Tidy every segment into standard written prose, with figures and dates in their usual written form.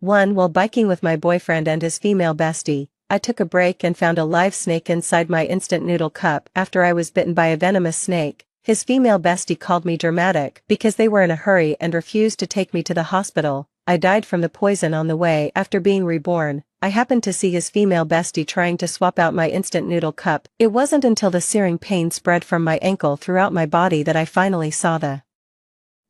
1. While biking with my boyfriend and his female bestie, I took a break and found a live snake inside my instant noodle cup after I was bitten by a venomous snake. His female bestie called me dramatic because they were in a hurry and refused to take me to the hospital. I died from the poison on the way after being reborn. I happened to see his female bestie trying to swap out my instant noodle cup. It wasn't until the searing pain spread from my ankle throughout my body that I finally saw the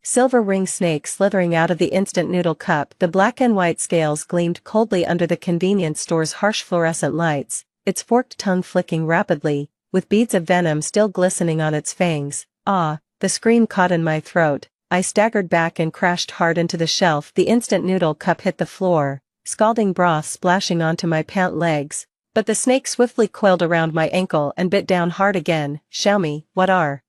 silver ring snake slithering out of the instant noodle cup. The black and white scales gleamed coldly under the convenience store's harsh fluorescent lights, its forked tongue flicking rapidly, with beads of venom still glistening on its fangs. Ah, the scream caught in my throat. I staggered back and crashed hard into the shelf. The instant noodle cup hit the floor, scalding broth splashing onto my pant legs, but the snake swiftly coiled around my ankle and bit down hard again. Xiaomi, what are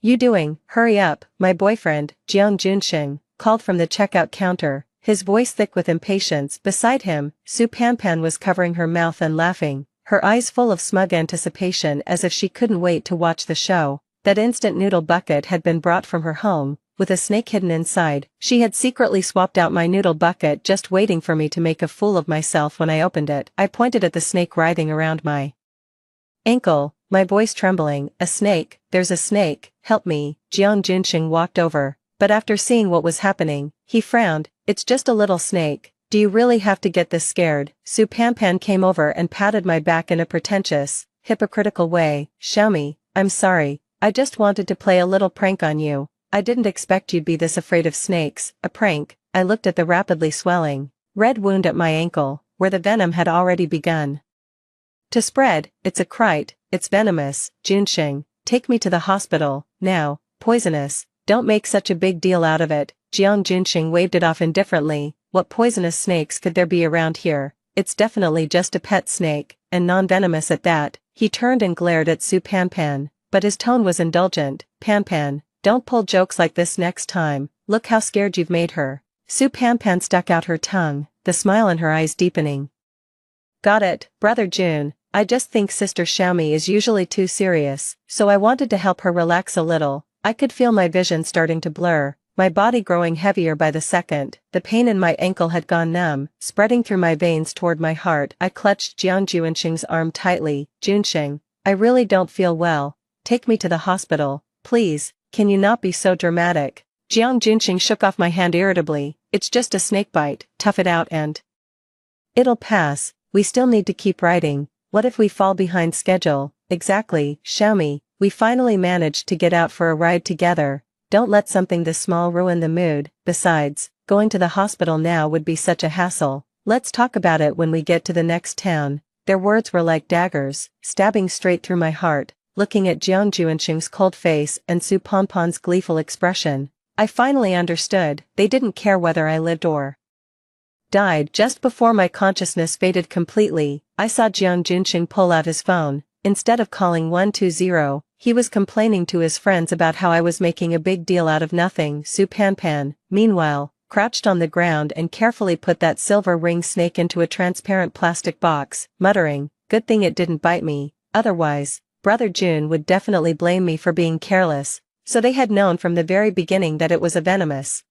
you doing? Hurry up, my boyfriend, Jiang Junxing, called from the checkout counter, his voice thick with impatience. Beside him, Su Panpan was covering her mouth and laughing, her eyes full of smug anticipation as if she couldn't wait to watch the show. That instant noodle bucket had been brought from her home, with a snake hidden inside. She had secretly swapped out my noodle bucket just waiting for me to make a fool of myself. When I opened it, I pointed at the snake writhing around my ankle, my voice trembling. A snake, there's a snake, help me. Jiang Junxing walked over, but after seeing what was happening, he frowned. It's just a little snake. Do you really have to get this scared? Su Panpan came over and patted my back in a pretentious, hypocritical way. Xiaomi, I'm sorry, I just wanted to play a little prank on you. I didn't expect you'd be this afraid of snakes. A prank? I looked at the rapidly swelling, red wound at my ankle, where the venom had already begun to spread. It's a crite, it's venomous. Junxing, take me to the hospital, now. Poisonous, don't make such a big deal out of it. Jiang Junxing waved it off indifferently. What poisonous snakes could there be around here? It's definitely just a pet snake, and non-venomous at that. He turned and glared at Su Panpan, but his tone was indulgent. Panpan, don't pull jokes like this next time. Look how scared you've made her. Su Panpan stuck out her tongue, the smile in her eyes deepening. Got it, Brother Jun. I just think Sister Xiaomi is usually too serious, so I wanted to help her relax a little. I could feel my vision starting to blur, my body growing heavier by the second. The pain in my ankle had gone numb, spreading through my veins toward my heart. I clutched Jiang Junxing's arm tightly. Junxing, I really don't feel well. Take me to the hospital, please. Can you not be so dramatic? Jiang Junxing shook off my hand irritably. It's just a snake bite, tough it out and it'll pass. We still need to keep writing. What if we fall behind schedule? Exactly, Xiaomi, we finally managed to get out for a ride together. Don't let something this small ruin the mood. Besides, going to the hospital now would be such a hassle. Let's talk about it when we get to the next town. Their words were like daggers, stabbing straight through my heart. Looking at Jiang Junxing's cold face and Su Panpan's gleeful expression, I finally understood. They didn't care whether I lived or died. Just before my consciousness faded completely, I saw Jiang Junxing pull out his phone. Instead of calling 120, he was complaining to his friends about how I was making a big deal out of nothing. Su Panpan, meanwhile, crouched on the ground and carefully put that silver ring snake into a transparent plastic box, muttering, good thing it didn't bite me, otherwise, Brother Jun would definitely blame me for being careless. So they had known from the very beginning that it was a venomous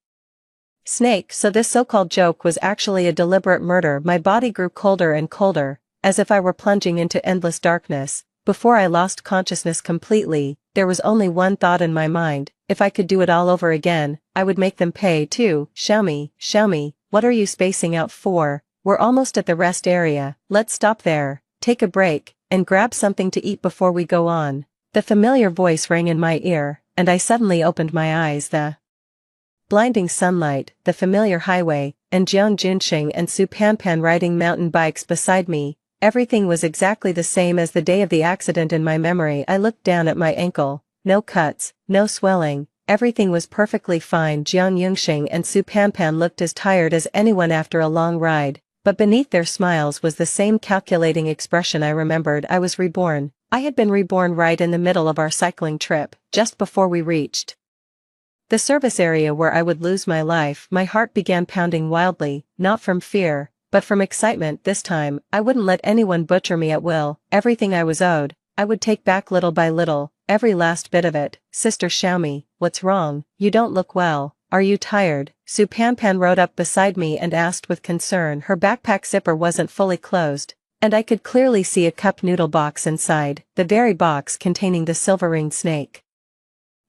snake. So this so-called joke was actually a deliberate murder. My body grew colder and colder, as if I were plunging into endless darkness. Before I lost consciousness completely, there was only one thought in my mind. If I could do it all over again, I would make them pay too. Xiaomi, what are you spacing out for? We're almost at the rest area. Let's stop there, take a break, and grab something to eat before we go on. The familiar voice rang in my ear, and I suddenly opened my eyes. The blinding sunlight, the familiar highway, and Jiang Junxing and Su Panpan riding mountain bikes beside me. Everything was exactly the same as the day of the accident in my memory. I looked down at my ankle. No cuts, no swelling, everything was perfectly fine. Jiang Junxing and Su Panpan looked as tired as anyone after a long ride, but beneath their smiles was the same calculating expression I remembered. I was reborn. I had been reborn right in the middle of our cycling trip, just before we reached the service area where I would lose my life. My heart began pounding wildly, not from fear, but from excitement. This time, I wouldn't let anyone butcher me at will. Everything I was owed, I would take back little by little, every last bit of it. Sister Xiaomi, what's wrong? You don't look well. Are you tired? Su Panpan rode up beside me and asked with concern. Her backpack zipper wasn't fully closed, and I could clearly see a cup noodle box inside, the very box containing the silver-ringed snake.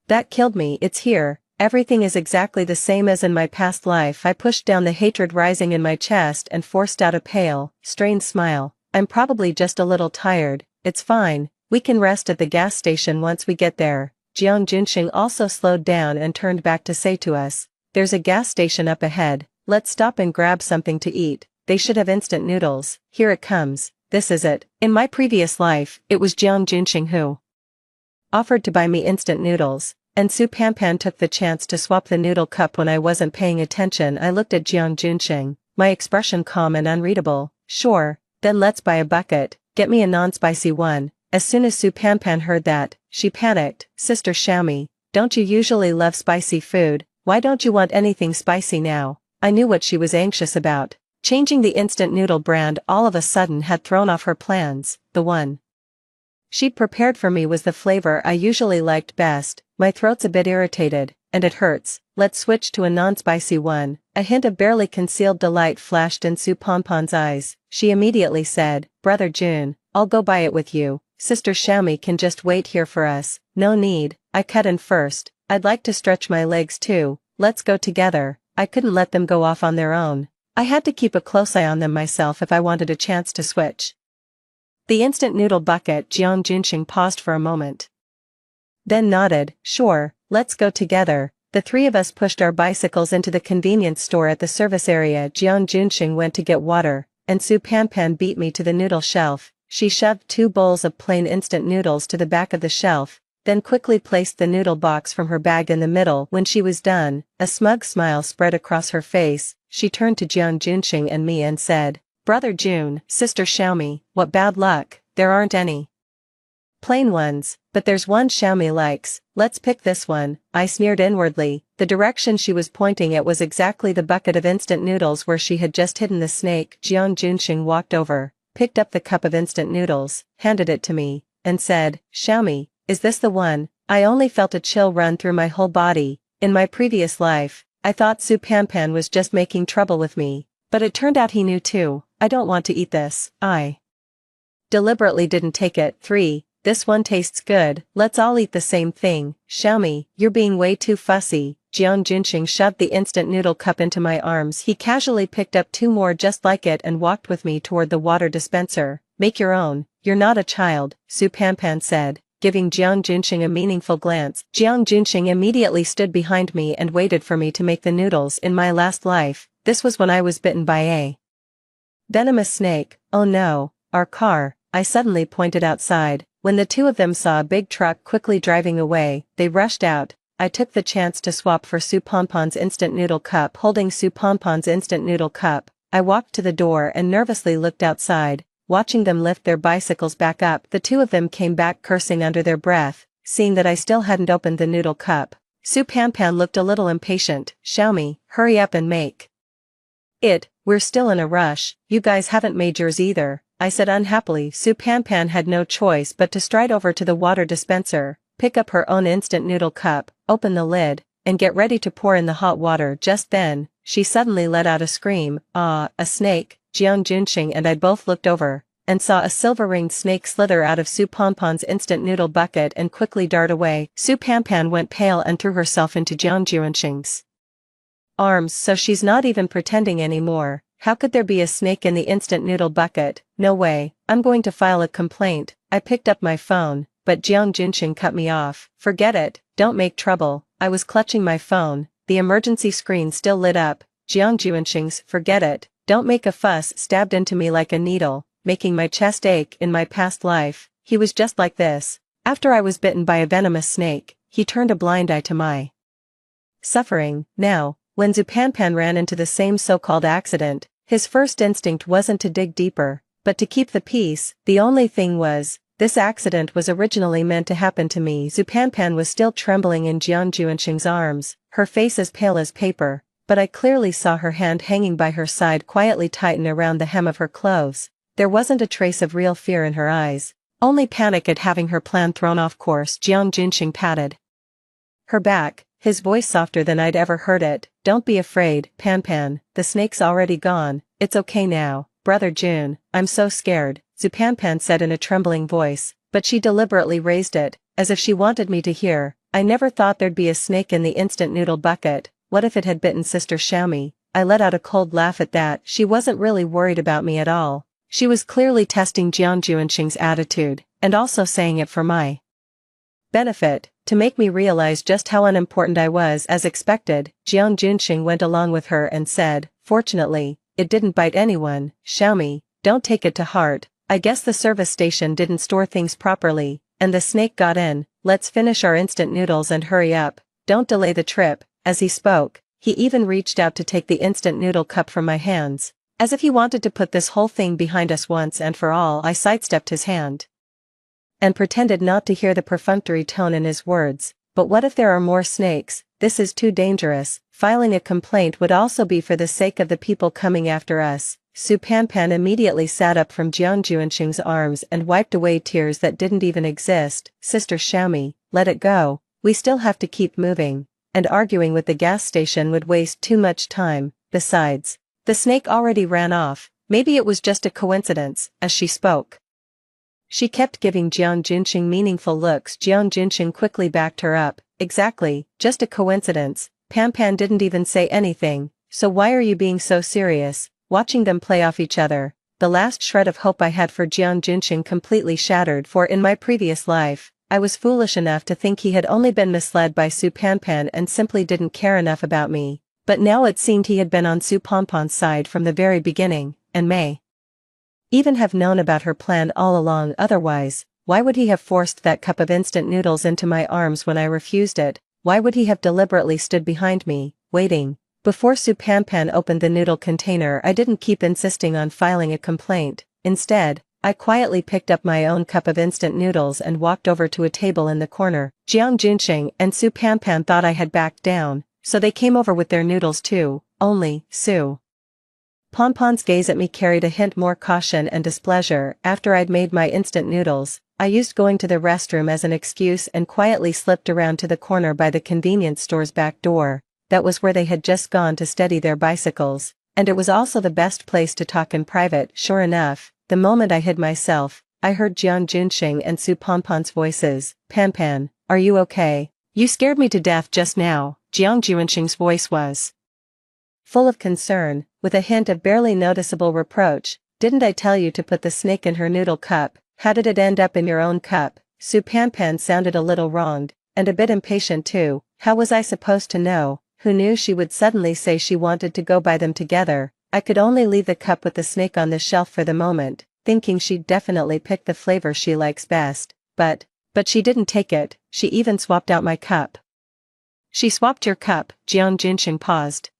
That killed me. It's here. Everything is exactly the same as in my past life. I pushed down the hatred rising in my chest and forced out a pale, strained smile. I'm probably just a little tired. It's fine. We can rest at the gas station once we get there. Jiang Junxing also slowed down and turned back to say to us, "There's a gas station up ahead. Let's stop and grab something to eat. They should have instant noodles. Here it comes. This is it." In my previous life, it was Jiang Junxing who offered to buy me instant noodles, and Su Panpan took the chance to swap the noodle cup when I wasn't paying attention. I looked at Jiang Junxing, my expression calm and unreadable. "Sure, then let's buy a bucket. Get me a non-spicy one." As soon as Su Panpan heard that, she panicked. "Sister Xiaomi, don't you usually love spicy food? Why don't you want anything spicy now?" I knew what she was anxious about. Changing the instant noodle brand all of a sudden had thrown off her plans. The one she'd prepared for me was the flavor I usually liked best. My throat's a bit irritated, and it hurts. Let's switch to a non-spicy one. A hint of barely concealed delight flashed in Su Panpan's eyes. She immediately said, "Brother Jun, I'll go buy it with you. Sister Xiaomi can just wait here for us." "No need." I cut in first. "I'd like to stretch my legs too. Let's go together." I couldn't let them go off on their own. I had to keep a close eye on them myself if I wanted a chance to switch. The instant noodle bucket. Jiang Junxing paused for a moment, then nodded. "Sure, let's go together." The three of us pushed our bicycles into the convenience store at the service area. Jiang Junxing went to get water, and Su Panpan beat me to the noodle shelf. She shoved 2 bowls of plain instant noodles to the back of the shelf, then quickly placed the noodle box from her bag in the middle. When she was done, a smug smile spread across her face. She turned to Jiang Junxing and me and said, "Brother Jun, Sister Xiaomi, what bad luck. There aren't any plain ones, but there's one Xiaomi likes. Let's pick this one." I sneered inwardly. The direction she was pointing at was exactly the bucket of instant noodles where she had just hidden the snake. Jiang Junxing walked over, picked up the cup of instant noodles, handed it to me, and said, "Xiaomi, is this the one?" I only felt a chill run through my whole body. In my previous life, I thought Su Panpan was just making trouble with me, but it turned out he knew too. "I don't want to eat this." I deliberately didn't take it. 3. "This one tastes good. Let's all eat the same thing." "Xiaomi, you're being way too fussy." Jiang Junxing shoved the instant noodle cup into my arms. He casually picked up 2 more just like it and walked with me toward the water dispenser. "Make your own. You're not a child," Su Panpan said, giving Jiang Junxing a meaningful glance. Jiang Junxing immediately stood behind me and waited for me to make the noodles. In my last life, this was when I was bitten by a venomous snake. "Oh no, our car." I suddenly pointed outside. When the 2 of them saw a big truck quickly driving away, they rushed out. I took the chance to swap for Su Panpan's instant noodle cup. Holding Su Panpan's instant noodle cup, I walked to the door and nervously looked outside, watching them lift their bicycles back up. The 2 of them came back cursing under their breath, seeing that I still hadn't opened the noodle cup. Su Panpan looked a little impatient. "Xiaomi, hurry up and make it. We're still in a rush." "You guys haven't made yours either," I said unhappily. Su Panpan had no choice but to stride over to the water dispenser, pick up her own instant noodle cup, open the lid, and get ready to pour in the hot water. Just then, she suddenly let out a scream. "Ah, a snake!" Jiang Junxing and I both looked over, and saw a silver-ringed snake slither out of Su Panpan's instant noodle bucket and quickly dart away. Su Panpan went pale and threw herself into Jiang Junxing's arms. "So she's not even pretending anymore. How could there be a snake in the instant noodle bucket? No way. I'm going to file a complaint." I picked up my phone, but Jiang Junxing cut me off. "Forget it, don't make trouble." I was clutching my phone, the emergency screen still lit up. Jiang Junxing's "forget it, don't make a fuss" stabbed into me like a needle, making my chest ache. In my past life, he was just like this. After I was bitten by a venomous snake, he turned a blind eye to my suffering. Now, when Su Panpan ran into the same so-called accident, his first instinct wasn't to dig deeper, but to keep the peace. The only thing was, this accident was originally meant to happen to me. Su Panpan was still trembling in Jiang Junxing's arms, her face as pale as paper, but I clearly saw her hand hanging by her side quietly tighten around the hem of her clothes. There wasn't a trace of real fear in her eyes, only panic at having her plan thrown off course. Jiang Junxing patted her back, his voice softer than I'd ever heard it. Don't be afraid, Panpan, the snake's already gone, it's okay now, Brother June, I'm so scared, Zupanpan said in a trembling voice, but she deliberately raised it, as if she wanted me to hear. I never thought there'd be a snake in the instant noodle bucket. What if it had bitten Sister Xiaomi? I let out a cold laugh at that. She wasn't really worried about me at all. She was clearly testing Jiang Juanxing's attitude, and also saying it for my benefit, to make me realize just how unimportant I was. As expected, Jiang Junxing went along with her and said, fortunately, it didn't bite anyone. Xiaomi, don't take it to heart, I guess the service station didn't store things properly, and the snake got in. Let's finish our instant noodles and hurry up, don't delay the trip. As he spoke, he even reached out to take the instant noodle cup from my hands. As if he wanted to put this whole thing behind us once and for all. I sidestepped his hand and pretended not to hear the perfunctory tone in his words. But what if there are more snakes? This is too dangerous. Filing a complaint would also be for the sake of the people coming after us. Su Panpan immediately sat up from Jiang Juanxing's arms and wiped away tears that didn't even exist. Sister Xiaomi, let it go. We still have to keep moving, and arguing with the gas station would waste too much time. Besides, the snake already ran off. Maybe it was just a coincidence. As she spoke, she kept giving Jiang Junxing meaningful looks. Jiang Junxing quickly backed her up. Exactly, just a coincidence. Panpan didn't even say anything, so why are you being so serious? Watching them play off each other, the last shred of hope I had for Jiang Junxing completely shattered. For in my previous life, I was foolish enough to think he had only been misled by Su Panpan and simply didn't care enough about me. But now it seemed he had been on Su Panpan's side from the very beginning, and may even have known about her plan all along. Otherwise, why would he have forced that cup of instant noodles into my arms when I refused it? Why would he have deliberately stood behind me, waiting? Before Su Panpan opened the noodle container, I didn't keep insisting on filing a complaint. Instead, I quietly picked up my own cup of instant noodles and walked over to a table in the corner. Jiang Junxing and Su Panpan thought I had backed down, so they came over with their noodles too. Only, Su Panpan's gaze at me carried a hint more caution and displeasure. After I'd made my instant noodles, I used going to the restroom as an excuse and quietly slipped around to the corner by the convenience store's back door. That was where they had just gone to steady their bicycles, and it was also the best place to talk in private. Sure enough, the moment I hid myself, I heard Jiang Junxing and Su Panpan's voices. Panpan, are you okay? You scared me to death just now. Jiang Junxing's voice was full of concern, with a hint of barely noticeable reproach. Didn't I tell you to put the snake in her noodle cup? How did it end up in your own cup? Su Panpan sounded a little wronged, and a bit impatient too. How was I supposed to know? Who knew she would suddenly say she wanted to go buy them together? I could only leave the cup with the snake on the shelf for the moment, thinking she'd definitely pick the flavor she likes best. But she didn't take it. She even swapped out my cup. She swapped your cup? Jiang Junxing paused,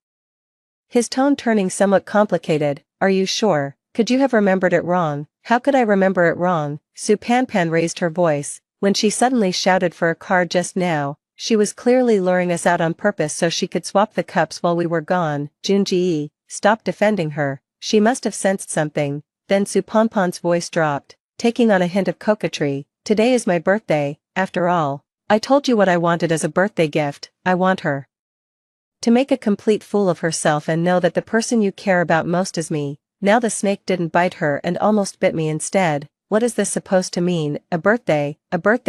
his tone turning somewhat complicated. Are you sure? Could you have remembered it wrong? How could I remember it wrong? Su Panpan raised her voice. When she suddenly shouted for a car just now, she was clearly luring us out on purpose so she could swap the cups while we were gone. Junji stopped defending her. She must have sensed something. Then Su Panpan's voice dropped, taking on a hint of coquetry. Today is my birthday, after all. I told you what I wanted as a birthday gift. I want her to make a complete fool of herself and know that the person you care about most is me. Now the snake didn't bite her and almost bit me instead. What is this supposed to mean? A birthday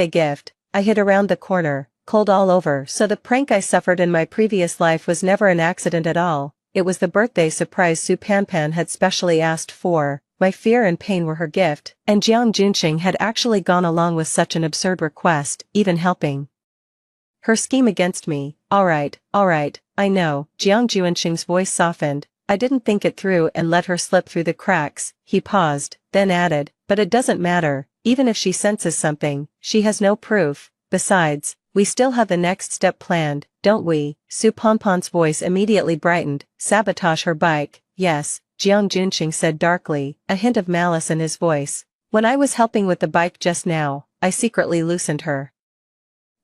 gift? I hid around the corner, cold all over. So the prank I suffered in my previous life was never an accident at all. It was the birthday surprise Su Panpan had specially asked for. My fear and pain were her gift, and Jiang Junxing had actually gone along with such an absurd request, even helping her scheme against me. Alright, I know. Jiang Junxing's voice softened. I didn't think it through and let her slip through the cracks. He paused, then added, but it doesn't matter. Even if she senses something, she has no proof. Besides, we still have the next step planned, don't we? Su Panpan's voice immediately brightened. Sabotage her bike? Yes, Jiang Junxing said darkly, a hint of malice in his voice. When I was helping with the bike just now, I secretly loosened her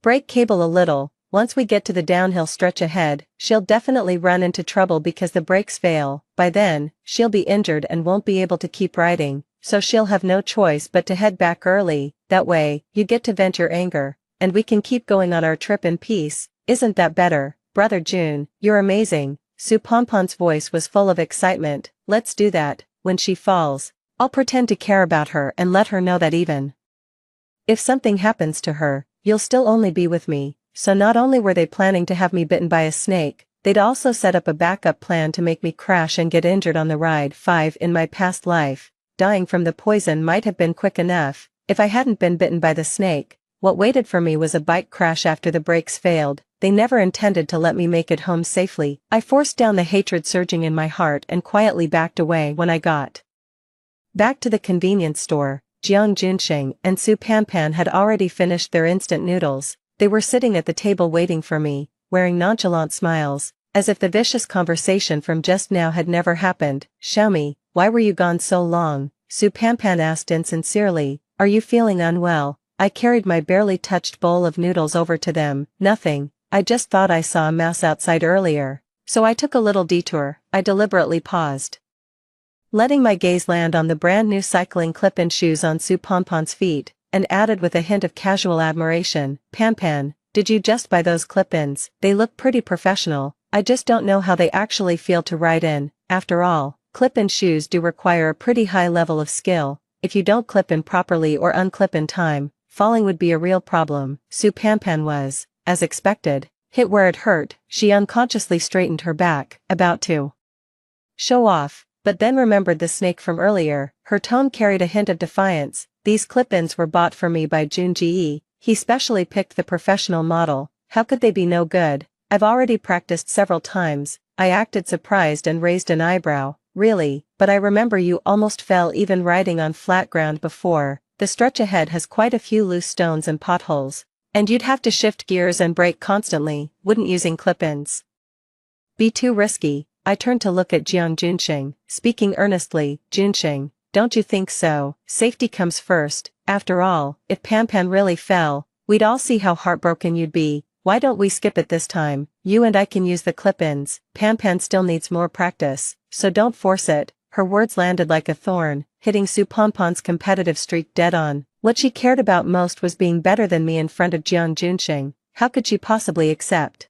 brake cable a little. Once we get to the downhill stretch ahead, she'll definitely run into trouble because the brakes fail. By then, she'll be injured and won't be able to keep riding, so she'll have no choice but to head back early. That way, you get to vent your anger, and we can keep going on our trip in peace. Isn't that better, Brother June? You're amazing. Su Pompon's voice was full of excitement. Let's do that. When she falls, I'll pretend to care about her and let her know that even if something happens to her, you'll still only be with me. So not only were they planning to have me bitten by a snake, they'd also set up a backup plan to make me crash and get injured on the ride. 5. In my past life, dying from the poison might have been quick enough. If I hadn't been bitten by the snake, what waited for me was a bike crash after the brakes failed. They never intended to let me make it home safely. I forced down the hatred surging in my heart and quietly backed away. When I got back to the convenience store, Jiang Junxing and Su Panpan had already finished their instant noodles. They were sitting at the table waiting for me, wearing nonchalant smiles, as if the vicious conversation from just now had never happened. Xiaomi, why were you gone so long? Su Panpan asked insincerely. Are you feeling unwell? I carried my barely touched bowl of noodles over to them. Nothing. I just thought I saw a mouse outside earlier, so I took a little detour. I deliberately paused, letting my gaze land on the brand new cycling clip-in shoes on Su Pompon's feet, and added with a hint of casual admiration, Panpan, did you just buy those clip-ins? They look pretty professional. I just don't know how they actually feel to ride in. After all, clip-in shoes do require a pretty high level of skill. If you don't clip in properly or unclip in time, falling would be a real problem. Su Panpan was, as expected, hit where it hurt. She unconsciously straightened her back, about to show off, but then remembered the snake from earlier. Her tone carried a hint of defiance. These clip-ins were bought for me by Jun Ji. He specially picked the professional model. How could they be no good? I've already practiced several times. I acted surprised and raised an eyebrow. Really? But I remember you almost fell even riding on flat ground before. The stretch ahead has quite a few loose stones and potholes, and you'd have to shift gears and brake constantly. Wouldn't using clip-ins be too risky? I turned to look at Jiang Junxing, speaking earnestly. Junxing, don't you think so? Safety comes first. After all, if Panpan really fell, we'd all see how heartbroken you'd be. Why don't we skip it this time? You and I can use the clip-ins. Panpan still needs more practice, so don't force it. Her words landed like a thorn, hitting Su Pompon's competitive streak dead on. What she cared about most was being better than me in front of Jiang Junxing. How could she possibly accept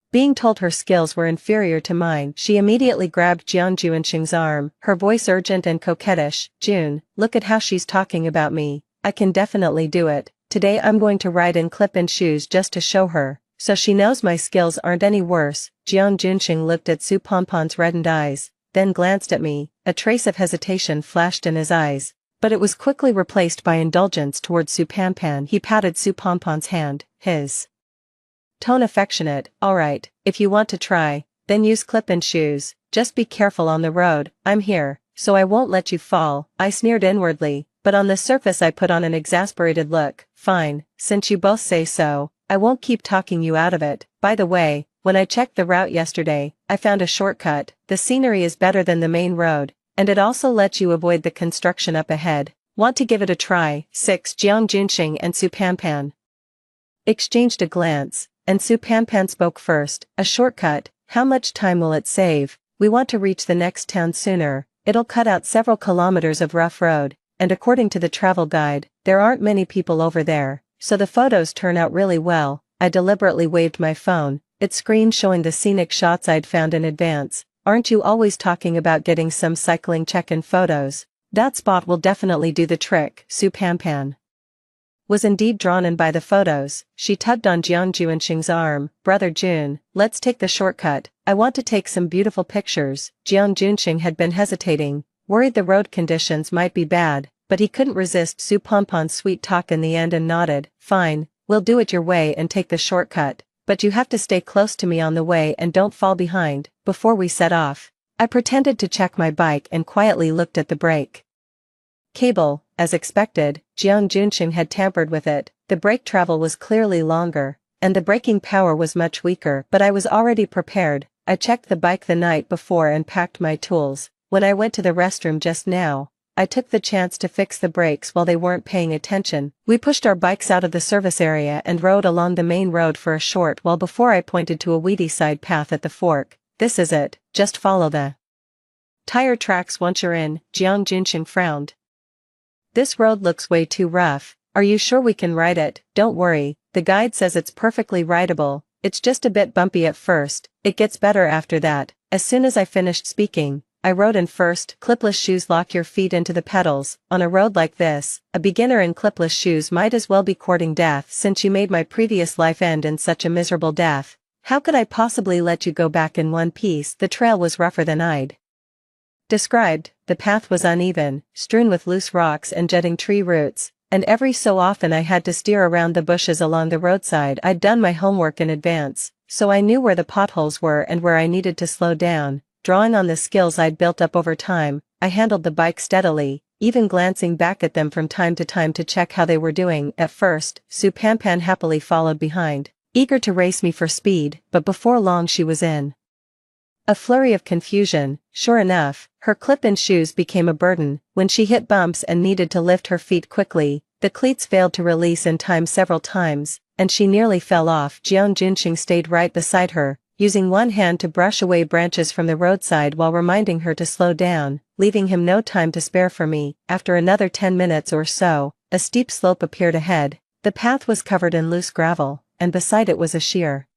being told her skills were inferior to mine? She immediately grabbed Jiang Junxing's arm, her voice urgent and coquettish. June, look at how she's talking about me. I can definitely do it. Today I'm going to ride in clip-in shoes just to show her, so she knows my skills aren't any worse. Jiang Junxing looked at Su Pompon's reddened eyes, then glanced at me. A trace of hesitation flashed in his eyes, but it was quickly replaced by indulgence toward Su Panpan. He patted Su Pompon's hand, his tone affectionate. Alright, if you want to try, then use clip-in shoes. Just be careful on the road. I'm here, so I won't let you fall. I sneered inwardly, but on the surface I put on an exasperated look. Fine, since you both say so, I won't keep talking you out of it. By the way, when I checked the route yesterday, I found a shortcut. The scenery is better than the main road, and it also lets you avoid the construction up ahead. Want to give it a try? 6. Jiang Junxing and Su Panpan exchanged a glance, and Su Panpan spoke first. A shortcut? How much time will it save? We want to reach the next town sooner. It'll cut out several kilometers of rough road, and according to the travel guide, there aren't many people over there, so the photos turn out really well. I deliberately waved my phone, its screen showing the scenic shots I'd found in advance. Aren't you always talking about getting some cycling check-in photos? That spot will definitely do the trick. Su Panpan was indeed drawn in by the photos. She tugged on Jiang Junxing's arm. Brother Jun, let's take the shortcut. I want to take some beautiful pictures. Jiang Junxing had been hesitating, worried the road conditions might be bad, but he couldn't resist Su Pompon's sweet talk in the end and nodded. Fine, we'll do it your way and take the shortcut, but you have to stay close to me on the way and don't fall behind. Before we set off, I pretended to check my bike and quietly looked at the brake cable. As expected, Jiang Junxing had tampered with it. The brake travel was clearly longer, and the braking power was much weaker, but I was already prepared. I checked the bike the night before and packed my tools. When I went to the restroom just now, I took the chance to fix the brakes while they weren't paying attention. We pushed our bikes out of the service area and rode along the main road for a short while before I pointed to a weedy side path at the fork. This is it, just follow the tire tracks once you're in. Jiang Junxing frowned. This road looks way too rough. Are you sure we can ride it? Don't worry, the guide says it's perfectly rideable. It's just a bit bumpy at first, it gets better after that." As soon as I finished speaking, I wrote in first, "Clipless shoes lock your feet into the pedals." On a road like this, a beginner in clipless shoes might as well be courting death since you made my previous life end in such a miserable death. How could I possibly let you go back in one piece? The trail was rougher than I'd described, the path was uneven, strewn with loose rocks and jutting tree roots, and every so often I had to steer around the bushes along the roadside. I'd done my homework in advance, so I knew where the potholes were and where I needed to slow down. Drawing on the skills I'd built up over time, I handled the bike steadily, even glancing back at them from time to check how they were doing. At first, Supampan happily followed behind, eager to race me for speed, but before long she was in a flurry of confusion. Sure enough, her clip-in shoes became a burden. When she hit bumps and needed to lift her feet quickly, the cleats failed to release in time several times, and she nearly fell off. Jiang Junxing stayed right beside her, using one hand to brush away branches from the roadside while reminding her to slow down, leaving him no time to spare for me. After another 10 minutes or so, a steep slope appeared ahead. The path was covered in loose gravel, and beside it was a sheer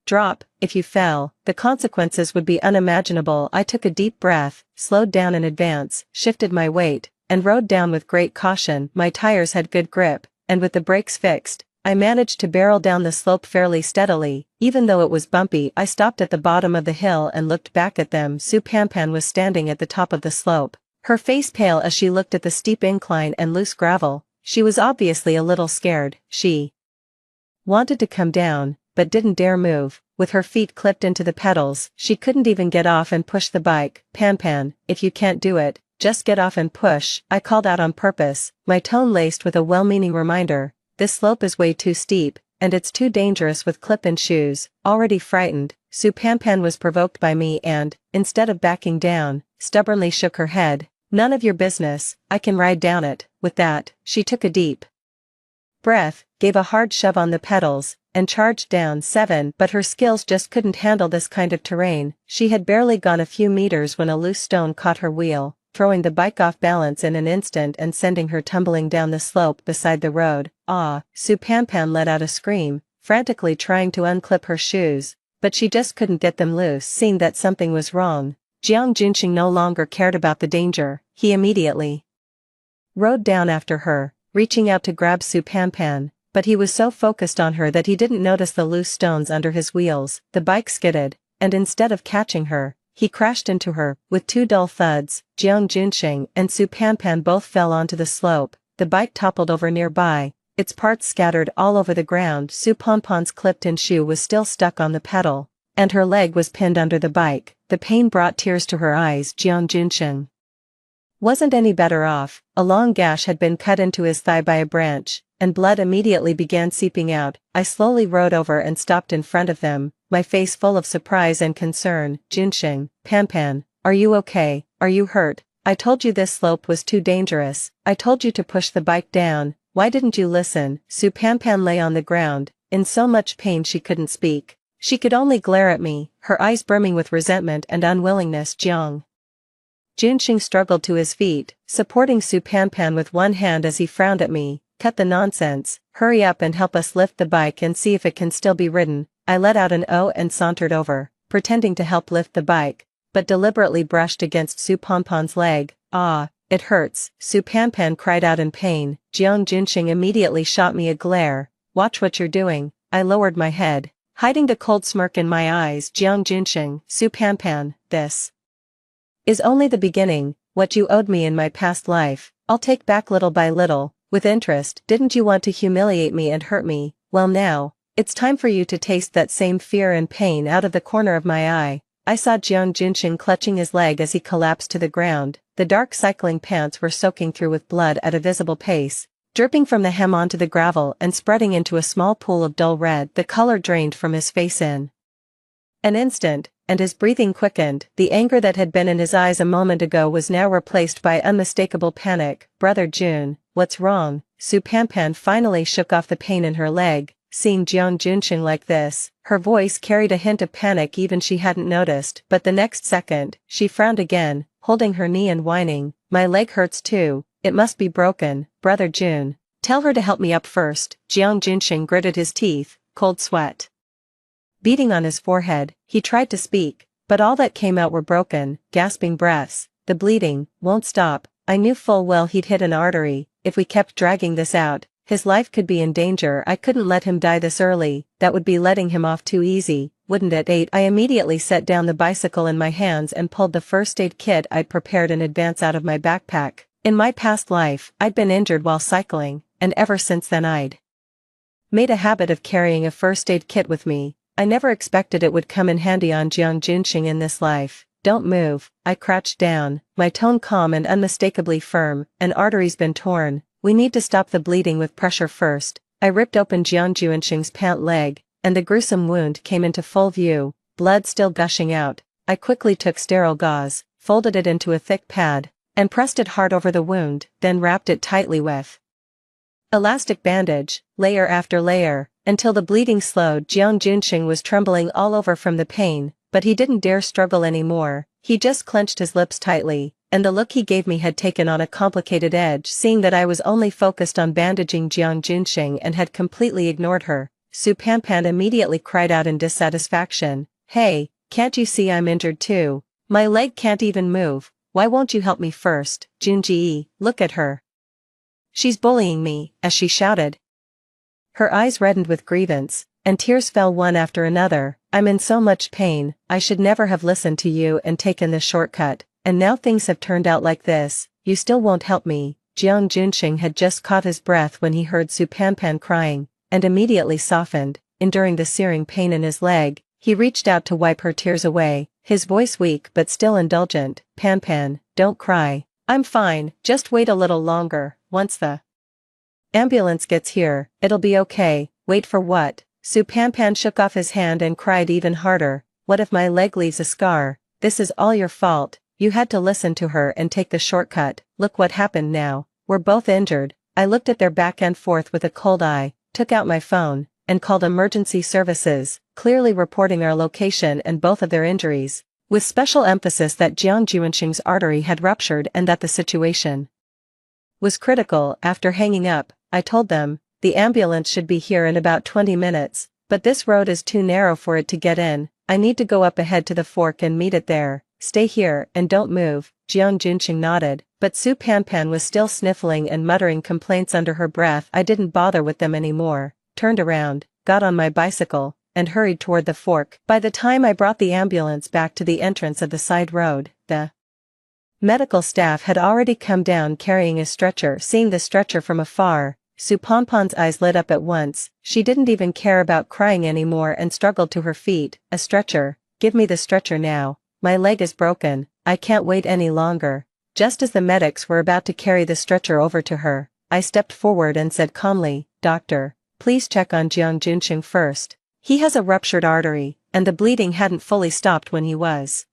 drop. If you fell, the consequences would be unimaginable. I took a deep breath, slowed down in advance, shifted my weight, and rode down with great caution. My tires had good grip, and with the brakes fixed, I managed to barrel down the slope fairly steadily. Even though it was bumpy, I stopped at the bottom of the hill and looked back at them. Supampan was standing at the top of the slope, her face pale as she looked at the steep incline and loose gravel. She was obviously a little scared. She wanted to come down, but didn't dare move. With her feet clipped into the pedals, she couldn't even get off and push the bike. "Pan, if you can't do it, just get off and push," I called out on purpose, my tone laced with a well-meaning reminder. This slope is way too steep, and it's too dangerous with clip-in shoes. Already frightened, Supampan was provoked by me and, instead of backing down, stubbornly shook her head. "None of your business, I can ride down it." With that, she took a deep breath, gave a hard shove on the pedals, and charged down 7. But her skills just couldn't handle this kind of terrain. She had barely gone a few meters when a loose stone caught her wheel, throwing the bike off balance in an instant and sending her tumbling down the slope beside the road. "Ah!" Supampan let out a scream, frantically trying to unclip her shoes, but she just couldn't get them loose. Seeing that something was wrong, Jiang Junxing no longer cared about the danger. He immediately rode down after her, reaching out to grab Supampan, but he was so focused on her that he didn't notice the loose stones under his wheels. The bike skidded, and instead of catching her, he crashed into her. With 2 dull thuds, Jiang Junxing and Supampan both fell onto the slope. The bike toppled over nearby, its parts scattered all over the ground. Supampan's clipped-in shoe was still stuck on the pedal, and her leg was pinned under the bike. The pain brought tears to her eyes. Jiang Junxing wasn't any better off. A long gash had been cut into his thigh by a branch, and blood immediately began seeping out. I slowly rode over and stopped in front of them, my face full of surprise and concern. "Junxing, Pan, are you okay? Are you hurt? I told you this slope was too dangerous. I told you to push the bike down. Why didn't you listen?" Supampan lay on the ground, in so much pain she couldn't speak. She could only glare at me, her eyes brimming with resentment and unwillingness. Jiang Junxing struggled to his feet, supporting Supampan with one hand as he frowned at me. "Cut the nonsense, hurry up and help us lift the bike and see if it can still be ridden." I let out an "oh" and sauntered over, pretending to help lift the bike, but deliberately brushed against Supampan's leg. "Ah, it hurts," Supampan cried out in pain. Jiang Junxing immediately shot me a glare. "Watch what you're doing." I lowered my head, hiding the cold smirk in my eyes. "Jiang Junxing, Supampan, this is only the beginning. What you owed me in my past life, I'll take back little by little, with interest. Didn't you want to humiliate me and hurt me? Well now, it's time for you to taste that same fear and pain." Out of the corner of my eye, I saw Jiang Junxing clutching his leg as he collapsed to the ground. The dark cycling pants were soaking through with blood at a visible pace, dripping from the hem onto the gravel and spreading into a small pool of dull red. The color drained from his face in an instant, and his breathing quickened. The anger that had been in his eyes a moment ago was now replaced by unmistakable panic. "Brother Jun, what's wrong?" Supampan finally shook off the pain in her leg. Seeing Jiang Junxing like this, her voice carried a hint of panic even she hadn't noticed. But the next second, she frowned again, holding her knee and whining, "My leg hurts too, it must be broken." "Brother Jun, tell her to help me up first." Jiang Junxing gritted his teeth, cold sweat beating on his forehead. He tried to speak, but all that came out were broken, gasping breaths. The bleeding won't stop. I knew full well he'd hit an artery. If we kept dragging this out, his life could be in danger. I couldn't let him die this early. That would be letting him off too easy, wouldn't it? 8. I immediately set down the bicycle in my hands and pulled the first aid kit I'd prepared in advance out of my backpack. In my past life, I'd been injured while cycling, and ever since then I'd made a habit of carrying a first aid kit with me. I never expected it would come in handy on Jiang Junxing in this life. Don't move. I crouched down, my tone calm and unmistakably firm. An artery's been torn. We need to stop the bleeding with pressure first. I ripped open Jiang Junxing's pant leg, and the gruesome wound came into full view, blood still gushing out. I quickly took sterile gauze, folded it into a thick pad, and pressed it hard over the wound, then wrapped it tightly with elastic bandage, layer after layer, until the bleeding slowed. Jiang Junxing was trembling all over from the pain, but he didn't dare struggle anymore. He just clenched his lips tightly, and the look he gave me had taken on a complicated edge. Seeing that I was only focused on bandaging Jiang Junxing and had completely ignored her, Su Panpan immediately cried out in dissatisfaction. Hey, can't you see I'm injured too? My leg can't even move. Why won't you help me first? Junji, look at her. She's bullying me, as she shouted. Her eyes reddened with grievance, and tears fell one after another. I'm in so much pain. I should never have listened to you and taken this shortcut, and now things have turned out like this. You still won't help me. Jiang Junxing had just caught his breath when he heard Su Panpan crying, and immediately softened, enduring the searing pain in his leg. He reached out to wipe her tears away, his voice weak but still indulgent. Panpan, don't cry. I'm fine, just wait a little longer. Once the ambulance gets here, it'll be okay. Wait for what? Su Panpan shook off his hand and cried even harder. What if my leg leaves a scar? This is all your fault. You had to listen to her and take the shortcut. Look what happened now. We're both injured. I looked at their back and forth with a cold eye, took out my phone, and called emergency services, clearly reporting our location and both of their injuries, with special emphasis that Jiang Junxing's artery had ruptured and that the situation was critical. After hanging up, I told them, the ambulance should be here in about 20 minutes, but this road is too narrow for it to get in. I need to go up ahead to the fork and meet it there. Stay here and don't move. Jiang Junxing nodded, but Su Panpan was still sniffling and muttering complaints under her breath. I didn't bother with them anymore, turned around, got on my bicycle, and hurried toward the fork. By the time I brought the ambulance back to the entrance of the side road, the medical staff had already come down carrying a stretcher. Seeing the stretcher from afar, Su Panpan's eyes lit up at once. She didn't even care about crying anymore and struggled to her feet. A stretcher? Give me the stretcher now. My leg is broken. I can't wait any longer. Just as the medics were about to carry the stretcher over to her, I stepped forward and said calmly, Doctor, please check on Jiang Junxing first. He has a ruptured artery, and the bleeding hadn't fully stopped when he was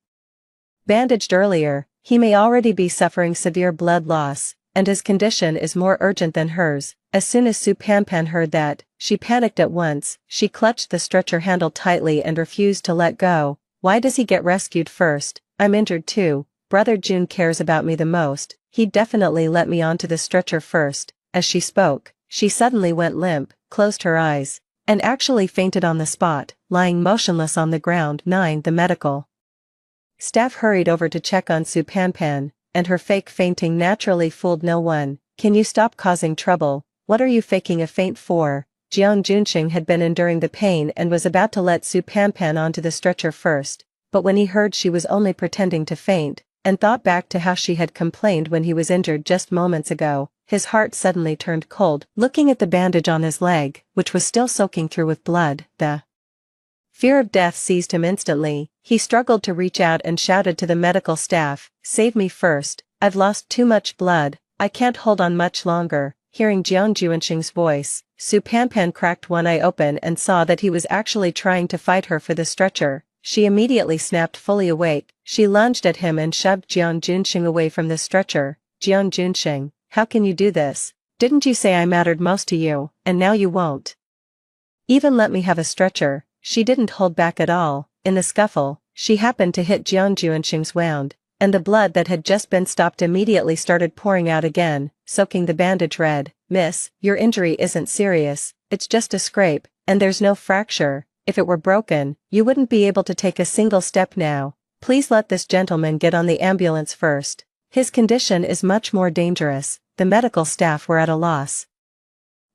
bandaged earlier. He may already be suffering severe blood loss, and his condition is more urgent than hers. As soon as Su Panpan heard that, she panicked at once. She clutched the stretcher handle tightly and refused to let go. Why does he get rescued first? I'm injured too. Brother Jun cares about me the most. He'd definitely let me onto the stretcher first. As she spoke, she suddenly went limp, closed her eyes, and actually fainted on the spot, lying motionless on the ground. 9. The medical staff hurried over to check on Su Panpan, and her fake fainting naturally fooled no one. Can you stop causing trouble? What are you faking a faint for? Jiang Junxing had been enduring the pain and was about to let Su Panpan onto the stretcher first, but when he heard she was only pretending to faint, and thought back to how she had complained when he was injured just moments ago, his heart suddenly turned cold. Looking at the bandage on his leg, which was still soaking through with blood, the fear of death seized him instantly. He struggled to reach out and shouted to the medical staff, "Save me first, I've lost too much blood, I can't hold on much longer." Hearing Jiang Junxing's voice, Su Panpan cracked one eye open and saw that he was actually trying to fight her for the stretcher. She immediately snapped fully awake. She lunged at him and shoved Jiang Junxing away from the stretcher. Jiang Junxing, how can you do this? Didn't you say I mattered most to you, and now you won't even let me have a stretcher? She didn't hold back at all. In the scuffle, she happened to hit Jiang Junxing's wound, and the blood that had just been stopped immediately started pouring out again, soaking the bandage red. "Miss, your injury isn't serious, it's just a scrape, and there's no fracture. if it were broken, you wouldn't be able to take a single step now. Please let this gentleman get on the ambulance first. His condition is much more dangerous." The medical staff were at a loss.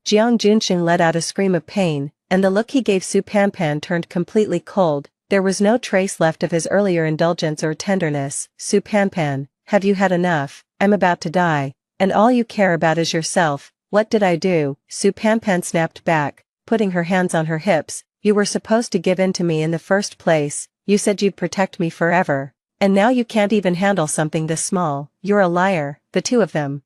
Jiang Junxing let out a scream of pain, and the look he gave Su Panpan turned completely cold. There was no trace left of his earlier indulgence or tenderness. "Su Panpan, have you had enough? I'm about to die, and all you care about is yourself." "What did I do?" Su Panpan snapped back, putting her hands on her hips. "You were supposed to give in to me in the first place. You said you'd protect me forever. And now you can't even handle something this small. You're a liar." The two of them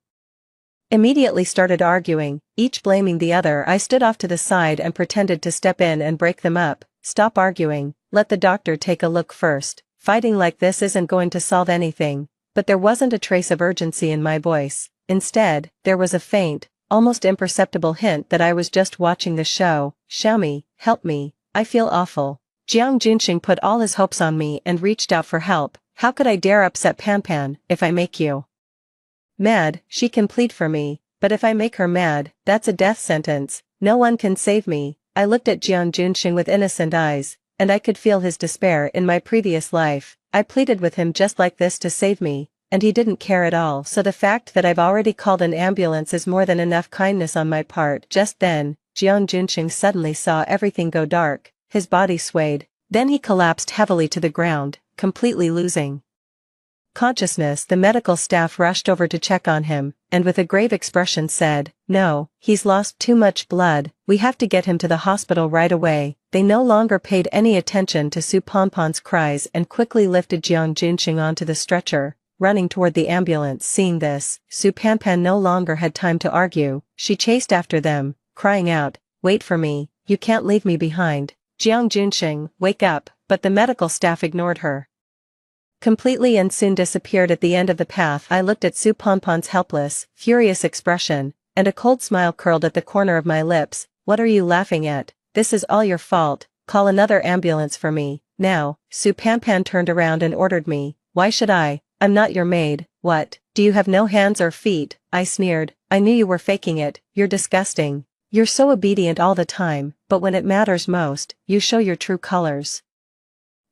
immediately started arguing, each blaming the other. I stood off to the side and pretended to step in and break them up. "Stop arguing, let the doctor take a look first. Fighting like this isn't going to solve anything." But there wasn't a trace of urgency in my voice. Instead, there was a faint, almost imperceptible hint that I was just watching the show. "Xiaomi, help me, I feel awful." Jiang Junxing put all his hopes on me and reached out for help. "How could I dare upset Panpan? If I make you mad, she can plead for me, but if I make her mad, that's a death sentence. No one can save me." I looked at Jiang Junxing with innocent eyes, and I could feel his despair. In my previous life, I pleaded with him just like this to save me, and he didn't care at all. So the fact that I've already called an ambulance is more than enough kindness on my part. Just then, Jiang Junxing suddenly saw everything go dark. His body swayed, then he collapsed heavily to the ground, completely losing consciousness. The medical staff rushed over to check on him, and with a grave expression said, "No, he's lost too much blood, we have to get him to the hospital right away." They no longer paid any attention to Su Panpan's cries and quickly lifted Jiang Junxing onto the stretcher, running toward the ambulance. Seeing this, Su Panpan no longer had time to argue. She chased after them, crying out, "Wait for me, you can't leave me behind. Jiang Junxing, wake up." But the medical staff ignored her completely and soon disappeared at the end of the path. I looked at Su Panpan's helpless, furious expression, and a cold smile curled at the corner of my lips. "What are you laughing at? This is all your fault. Call another ambulance for me, now." Su Panpan turned around and ordered me. "Why should I? I'm not your maid." "What, do you have no hands or feet?" I sneered. "I knew you were faking it. You're disgusting. You're so obedient all the time, but when it matters most, you show your true colors.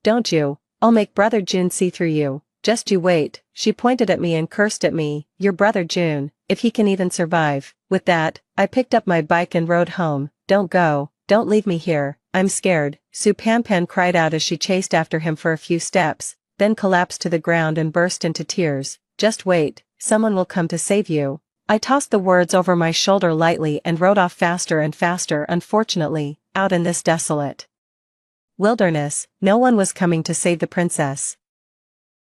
Don't you? I'll make Brother Jun see through you. Just you wait." She pointed at me and cursed at me. "Your brother Jun, if he can even survive." With that, I picked up my bike and rode home. "Don't go, don't leave me here, I'm scared." Su Panpan cried out as she chased after him for a few steps, then collapsed to the ground and burst into tears. "Just wait, someone will come to save you." I tossed the words over my shoulder lightly and rode off faster and faster. Unfortunately, out in this desolate wilderness, no one was coming to save the princess.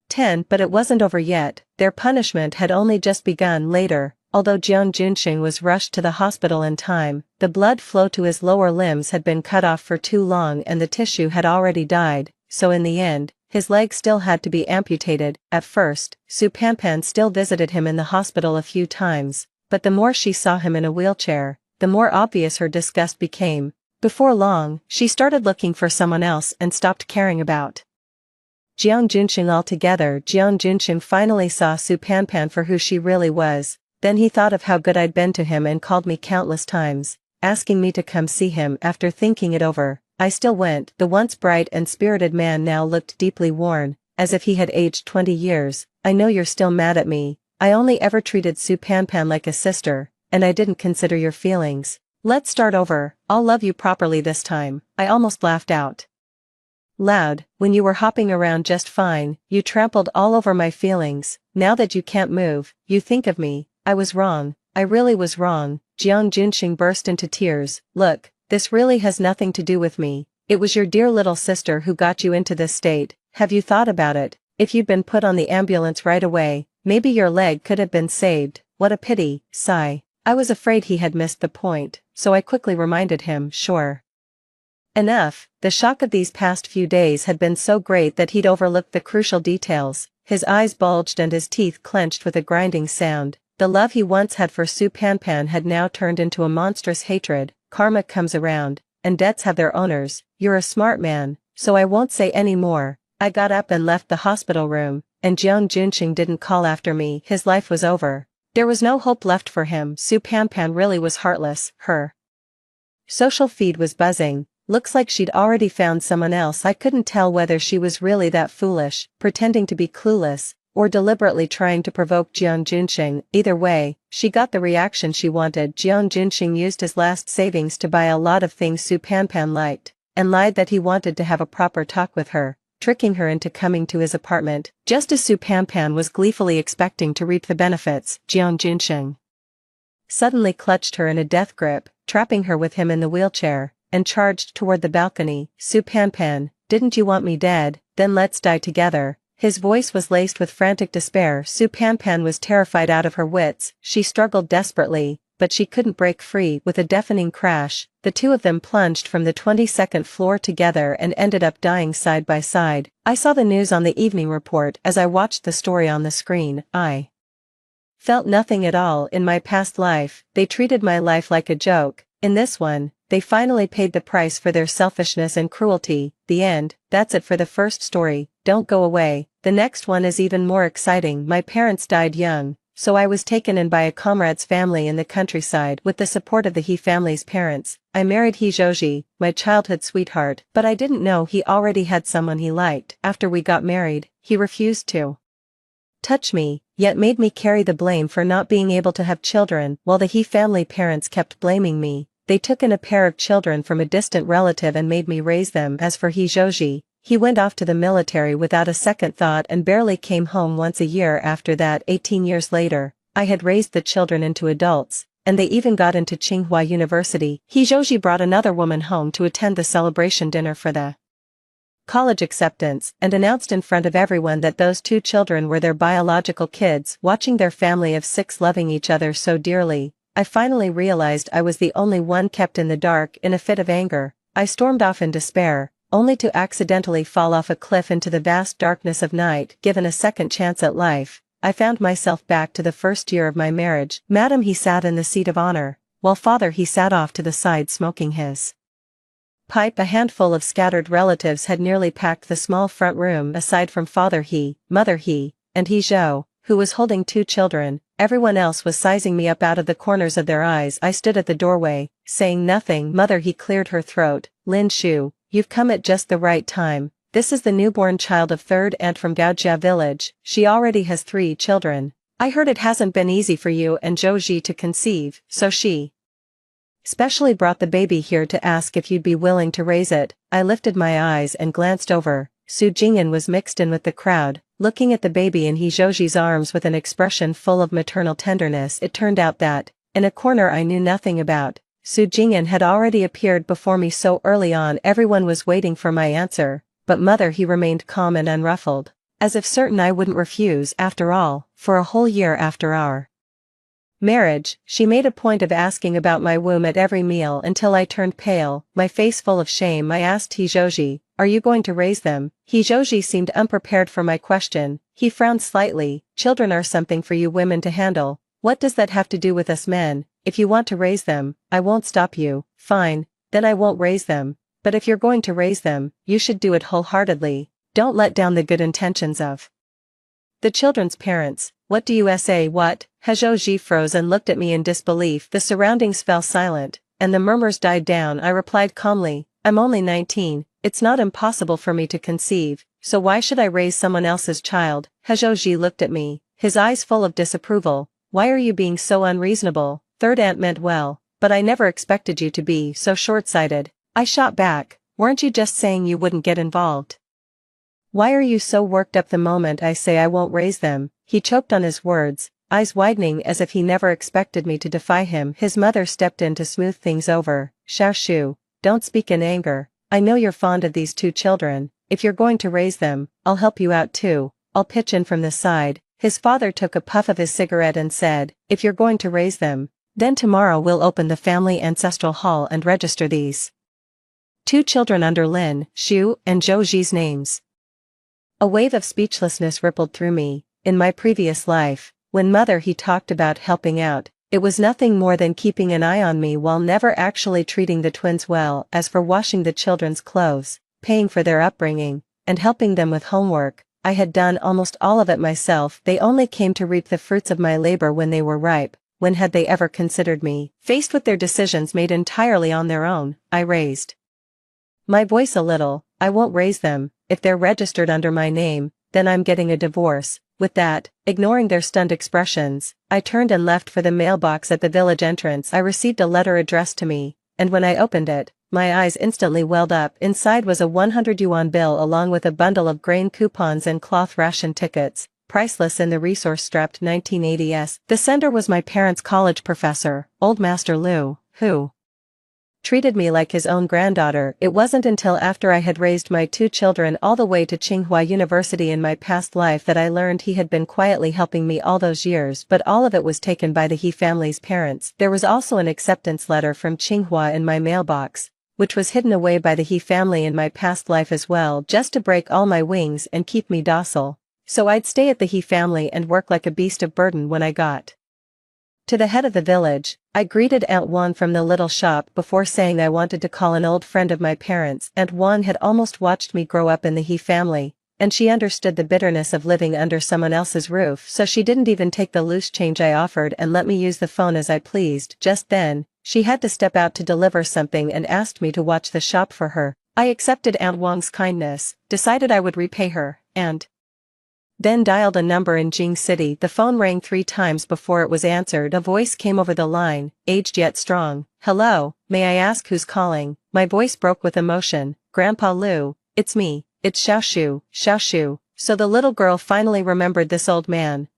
10. But it wasn't over yet. Their punishment had only just begun. Later, although Jiang Junxing was rushed to the hospital in time, the blood flow to his lower limbs had been cut off for too long and the tissue had already died, so in the end, his leg still had to be amputated. At first, Su Panpan still visited him in the hospital a few times, but the more she saw him in a wheelchair, the more obvious her disgust became. Before long, she started looking for someone else and stopped caring about Jiang Junxing altogether. Jiang Junxing finally saw Su Panpan for who she really was. Then he thought of how good I'd been to him and called me countless times, asking me to come see him. After thinking it over, I still went. The once bright and spirited man now looked deeply worn, as if he had aged 20 years. "I know you're still mad at me. I only ever treated Su Panpan like a sister, and I didn't consider your feelings. Let's start over. I'll love you properly this time." I almost laughed out loud. "When you were hopping around just fine, you trampled all over my feelings. Now that you can't move, you think of me. I was wrong. I really was wrong." Jiang Junxing burst into tears. "Look, this really has nothing to do with me. It was your dear little sister who got you into this state. Have you thought about it? If you'd been put on the ambulance right away, maybe your leg could have been saved." "What a pity." Sigh. I was afraid he had missed the point, so I quickly reminded him. "Sure enough, the shock of these past few days had been so great that he'd overlooked the crucial details." His eyes bulged and his teeth clenched with a grinding sound. The love he once had for Su Panpan had now turned into a monstrous hatred. "Karma comes around, and debts have their owners. You're a smart man, so I won't say any more." I got up and left the hospital room, and Jiang Junxing didn't call after me. His life was over. There was no hope left for him. Su Panpan really was heartless. Her social feed was buzzing, looks like she'd already found someone else. I couldn't tell whether she was really that foolish, pretending to be clueless, or deliberately trying to provoke Jiang Junxing. Either way, she got the reaction she wanted. Jiang Junxing used his last savings to buy a lot of things Su Panpan liked, and lied that he wanted to have a proper talk with her, tricking her into coming to his apartment. Just as Su Panpan was gleefully expecting to reap the benefits, Jiang Junxing suddenly clutched her in a death grip, trapping her with him in the wheelchair, and charged toward the balcony. Su Panpan, didn't you want me dead? Then let's die together. His voice was laced with frantic despair. Su Panpan was terrified out of her wits. She struggled desperately, but she couldn't break free. With a deafening crash, the two of them plunged from the 22nd floor together and ended up dying side by side. I saw the news on the evening report. As I watched the story on the screen, I felt nothing at all. In my past life, they treated my life like a joke. In this one, they finally paid the price for their selfishness and cruelty. The end. That's it for the first story. Don't go away. The next one is even more exciting. My parents died young, so I was taken in by a comrade's family in the countryside. With the support of the He family's parents, I married He Zhouji, my childhood sweetheart, but I didn't know he already had someone he liked. After we got married, he refused to touch me, yet made me carry the blame for not being able to have children. While the He family parents kept blaming me, they took in a pair of children from a distant relative and made me raise them. As for He Zhouji, he went off to the military without a second thought and barely came home once a year after that. 18 years later, I had raised the children into adults, and they even got into Tsinghua University. He Zhouji brought another woman home to attend the celebration dinner for the college acceptance, and announced in front of everyone that those two children were their biological kids. Watching their family of 6 loving each other so dearly, I finally realized I was the only one kept in the dark. In a fit of anger, I stormed off in despair, only to accidentally fall off a cliff into the vast darkness of night. Given a second chance at life, I found myself back to the first year of my marriage. Madam He sat in the seat of honor, while Father He sat off to the side smoking his pipe. A handful of scattered relatives had nearly packed the small front room. Aside from Father He, Mother He, and He Zhou, who was holding 2 children, everyone else was sizing me up out of the corners of their eyes. I stood at the doorway, saying nothing. Mother He cleared her throat. Lin Shu, you've come at just the right time. This is the newborn child of 3rd aunt from Gaojia village. She already has 3 children. I heard it hasn't been easy for you and Zhouji to conceive, so she specially brought the baby here to ask if you'd be willing to raise it. I lifted my eyes and glanced over. Su Jingyan was mixed in with the crowd, looking at the baby in He Zhouji's arms with an expression full of maternal tenderness. It turned out that, in a corner I knew nothing about, Su Jingyan had already appeared before me so early on. Everyone was waiting for my answer, but Mother He remained calm and unruffled, as if certain I wouldn't refuse. After all, for a whole year after our marriage, she made a point of asking about my womb at every meal until I turned pale, my face full of shame. I asked He Zhouji, are you going to raise them? He Zhouji seemed unprepared for my question. He frowned slightly. Children are something for you women to handle. What does that have to do with us men? If you want to raise them, I won't stop you. Fine, then I won't raise them. But if you're going to raise them, you should do it wholeheartedly. Don't let down the good intentions of the children's parents. What do you say? What? He Zhouji froze and looked at me in disbelief. The surroundings fell silent, and the murmurs died down. I replied calmly, I'm only 19, it's not impossible for me to conceive, so why should I raise someone else's child? He Zhouji looked at me, his eyes full of disapproval. Why are you being so unreasonable? 3rd aunt meant well, but I never expected you to be so short-sighted. I shot back, weren't you just saying you wouldn't get involved? Why are you so worked up the moment I say I won't raise them? He choked on his words, eyes widening as if he never expected me to defy him. His mother stepped in to smooth things over. Xiao Shu, don't speak in anger. I know you're fond of these 2 children. If you're going to raise them, I'll help you out too. I'll pitch in from the side. His father took a puff of his cigarette and said, if you're going to raise them, then tomorrow we'll open the family ancestral hall and register these 2 children under Lin, Shu, and Zhouji's names. A wave of speechlessness rippled through me. In my previous life, when Mother He talked about helping out, it was nothing more than keeping an eye on me while never actually treating the twins well. As for washing the children's clothes, paying for their upbringing, and helping them with homework, I had done almost all of it myself. They only came to reap the fruits of my labor when they were ripe. When had they ever considered me? Faced with their decisions made entirely on their own, I raised My voice a little, I won't raise them, if they're registered under my name, then I'm getting a divorce. With that, ignoring their stunned expressions, I turned and left for the mailbox at the village entrance. I received a letter addressed to me, and when I opened it, my eyes instantly welled up. Inside was a 100 yuan bill along with a bundle of grain coupons and cloth ration tickets, priceless in the resource-strapped 1980s. The sender was my parents' college professor, Old Master Liu, who treated me like his own granddaughter. It wasn't until after I had raised my 2 children all the way to Tsinghua University in my past life that I learned he had been quietly helping me all those years, but all of it was taken by the He family's parents. There was also an acceptance letter from Tsinghua in my mailbox, which was hidden away by the He family in my past life as well, just to break all my wings and keep me docile. So I'd stay at the He family and work like a beast of burden. When I got to the head of the village, I greeted Aunt Wan from the little shop before saying I wanted to call an old friend of my parents. Aunt Wan had almost watched me grow up in the He family, and she understood the bitterness of living under someone else's roof, so she didn't even take the loose change I offered and let me use the phone as I pleased. Just then, she had to step out to deliver something and asked me to watch the shop for her. I accepted Aunt Wang's kindness, decided I would repay her, and then dialed a number in Jing City. The phone rang 3 times before it was answered. A voice came over the line, aged yet strong. "Hello, may I ask who's calling?" My voice broke with emotion. "Grandpa Liu, it's me, it's Xiaoshu. So the little girl finally remembered this old man.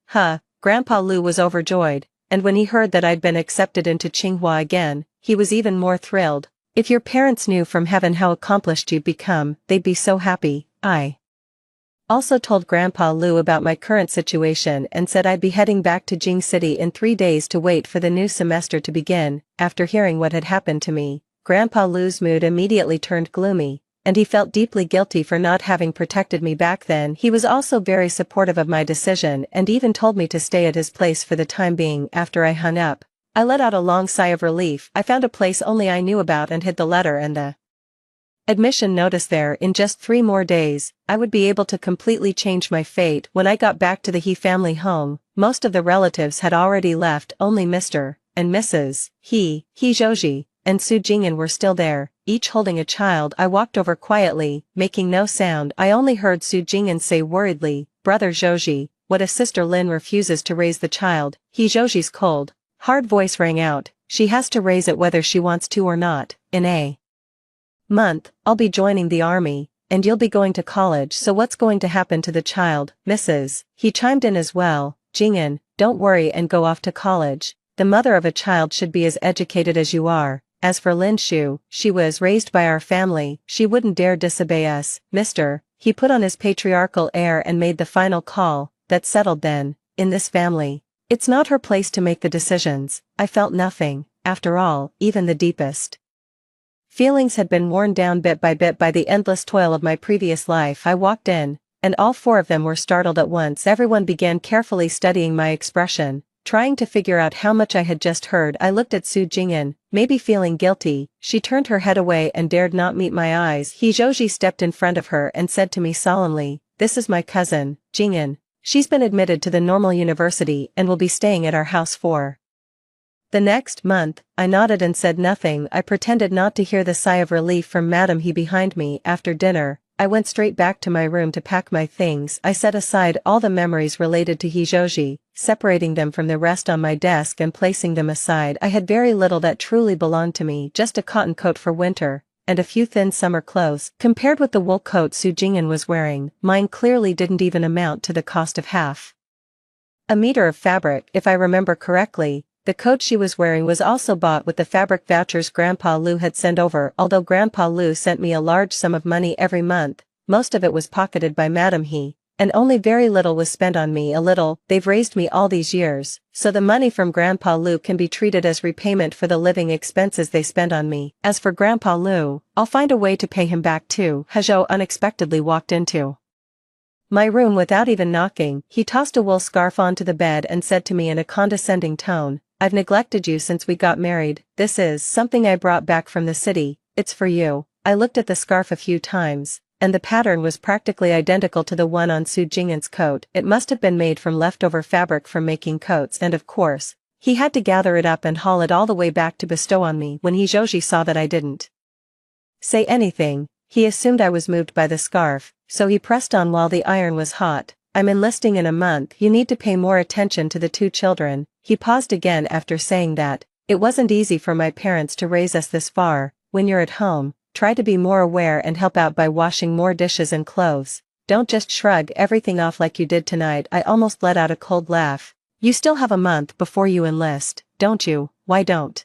Grandpa Liu was overjoyed, and when he heard that I'd been accepted into Tsinghua again, he was even more thrilled. "If your parents knew from heaven how accomplished you've become, they'd be so happy." I also told Grandpa Liu about my current situation and said I'd be heading back to Jing City in 3 days to wait for the new semester to begin. After hearing what had happened to me, Grandpa Liu's mood immediately turned gloomy, and he felt deeply guilty for not having protected me back then. He was also very supportive of my decision and even told me to stay at his place for the time being. After I hung up, I let out a long sigh of relief. I found a place only I knew about and hid the letter and the admission notice there. In just 3 more days, I would be able to completely change my fate. When I got back to the He family home, most of the relatives had already left. Only Mr. and Mrs. He Zhouji, and Su Jingyan were still there, each holding a child. I walked over quietly, making no sound. I only heard Su Jingyan say worriedly, "Brother Zhouji, what if Sister Lin refuses to raise the child?" He Zhouji's cold, hard voice rang out, "She has to raise it whether she wants to or not. In a month, I'll be joining the army, and you'll be going to college, so what's going to happen to the child, Mrs.?" He chimed in as well, "Jingyan, don't worry and go off to college. The mother of a child should be as educated as you are. As for Lin Shu, she was raised by our family, she wouldn't dare disobey us, Mr." He put on his patriarchal air and made the final call. "That's settled then, in this family. It's not her place to make the decisions." I felt nothing, after all, even the deepest feelings had been worn down bit by the endless toil of my previous life. I walked in, and all 4 of them were startled at once. Everyone began carefully studying my expression, trying to figure out how much I had just heard. I looked at Su Jingyan, maybe feeling guilty. She turned her head away and dared not meet my eyes. He Zhouji stepped in front of her and said to me solemnly, "This is my cousin, Jingyan. She's been admitted to the normal university and will be staying at our house for the next month." I nodded and said nothing. I pretended not to hear the sigh of relief from Madame He behind me. After dinner, I went straight back to my room to pack my things. I set aside all the memories related to He Zhouji, separating them from the rest on my desk and placing them aside. I had very little that truly belonged to me, just a cotton coat for winter, and a few thin summer clothes. Compared with the wool coat Su Jingyan was wearing, mine clearly didn't even amount to the cost of half a meter of fabric. If I remember correctly, the coat she was wearing was also bought with the fabric vouchers Grandpa Liu had sent over. Although Grandpa Liu sent me a large sum of money every month, most of it was pocketed by Madame He, and only very little was spent on me. A little, they've raised me all these years, so the money from Grandpa Liu can be treated as repayment for the living expenses they spent on me. As for Grandpa Liu, I'll find a way to pay him back too. Hezhou unexpectedly walked into my room without even knocking. He tossed a wool scarf onto the bed and said to me in a condescending tone, "I've neglected you since we got married. This is something I brought back from the city. It's for you." I looked at the scarf a few times, and the pattern was practically identical to the one on Su Jingyan's coat. It must have been made from leftover fabric from making coats, and of course, he had to gather it up and haul it all the way back to bestow on me. When He Zhouji saw that I didn't say anything, He assumed I was moved by the scarf, so he pressed on while the iron was hot. I'm enlisting in a month. You need to pay more attention to the two children. He paused again after saying that. It wasn't easy for my parents to raise us this far. When you're at home, try to be more aware and help out by washing more dishes and clothes. Don't just shrug everything off like you did tonight. I almost let out a cold laugh. You still have a month before you enlist, don't you? Why don't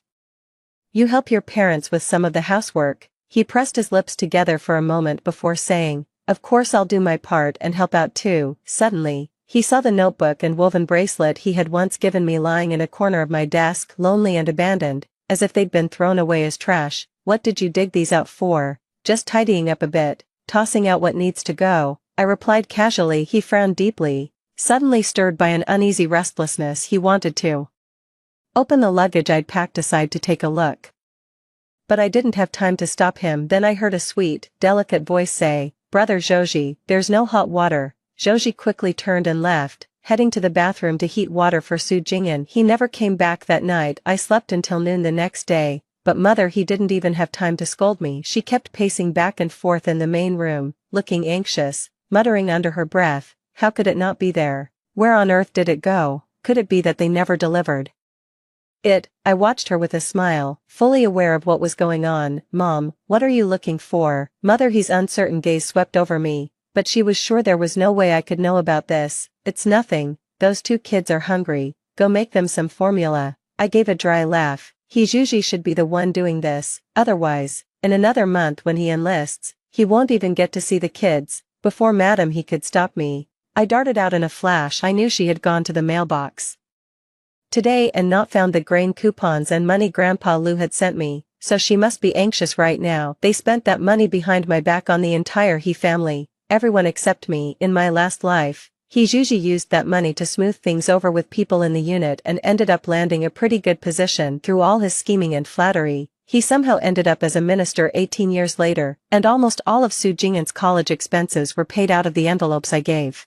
you help your parents with some of the housework? He pressed his lips together for a moment before saying, of course I'll do my part and help out too. Suddenly, he saw the notebook and woven bracelet he had once given me lying in a corner of my desk, lonely and abandoned, as if they'd been thrown away as trash. What did you dig these out for? Just tidying up a bit, tossing out what needs to go, I replied casually. He frowned deeply, suddenly stirred by an uneasy restlessness. He wanted to open the luggage I'd packed aside to take a look. But I didn't have time to stop him. Then I heard a sweet, delicate voice say, Brother Joji, there's no hot water. Joji quickly turned and left, heading to the bathroom to heat water for Su Jingyan. He never came back that night. I slept until noon the next day, but mother, he didn't even have time to scold me. She kept pacing back and forth in the main room, looking anxious, muttering under her breath, how could it not be there? Where on earth did it go? Could it be that they never delivered it? I watched her with a smile, fully aware of what was going on. Mom, what are you looking for? Mother, his uncertain gaze swept over me, but she was sure there was no way I could know about this. It's nothing, those two kids are hungry, go make them some formula. I gave a dry laugh. Juji should be the one doing this, otherwise, in another month when he enlists, he won't even get to see the kids. Before madam he could stop me, I darted out in a flash. I knew she had gone to the mailbox today and not found the grain coupons and money Grandpa Lou had sent me, so she must be anxious right now. They spent that money behind my back on the entire He family, everyone except me. In my last life, Juji used that money to smooth things over with people in the unit and ended up landing a pretty good position. Through all his scheming and flattery, he somehow ended up as a minister 18 years later, and almost all of Su Jingyan's college expenses were paid out of the envelopes I gave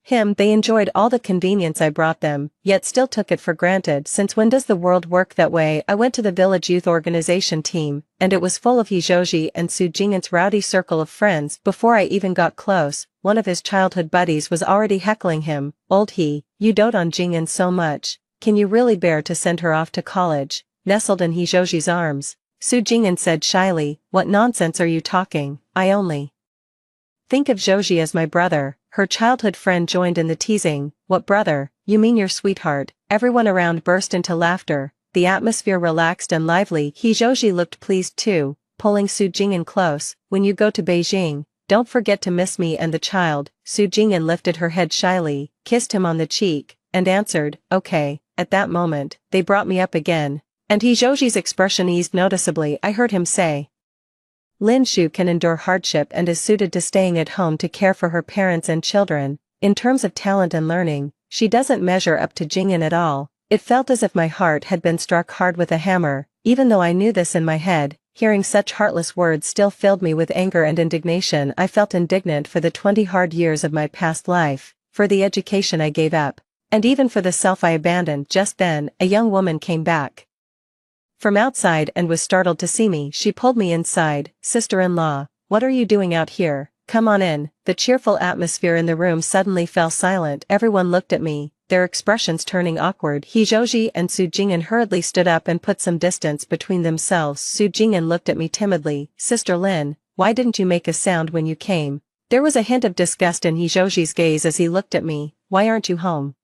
him. They enjoyed all the convenience I brought them, yet still took it for granted. Since when does the world work that way? I went to the village youth organization team, and it was full of Joji and Su Jingyan's rowdy circle of friends. Before I even got close, one of his childhood buddies was already heckling him. Old he, you dote on Jingyan so much, can you really bear to send her off to college? Nestled in Joji's arms, Su Jingyan said shyly, what nonsense are you talking? I only think of Joji as my brother. Her childhood friend joined in the teasing. What brother? You mean your sweetheart? Everyone around burst into laughter. The atmosphere relaxed and lively. Joji looked pleased too, pulling Su Jingyan close. When you go to Beijing, don't forget to miss me and the child. Su Jingyan lifted her head shyly, kissed him on the cheek, and answered, okay. At that moment, they brought me up again, and Joji's expression eased noticeably. I heard him say, Lin Shu can endure hardship and is suited to staying at home to care for her parents and children. In terms of talent and learning, she doesn't measure up to Jingyan at all. It felt as if my heart had been struck hard with a hammer. Even though I knew this in my head, hearing such heartless words still filled me with anger and indignation. I felt indignant for the 20 hard years of my past life, for the education I gave up, and even for the self I abandoned. Just then, a young woman came back from outside and was startled to see me. She pulled me inside. Sister-in-law, what are you doing out here? Come on in. The cheerful atmosphere in the room suddenly fell silent. Everyone looked at me, their expressions turning awkward. Joji and Su Jingyan hurriedly stood up and put some distance between themselves. Su Jingyan looked at me timidly. Sister Lin, why didn't you make a sound when you came? There was a hint of disgust in Joji's gaze as he looked at me. Why aren't you home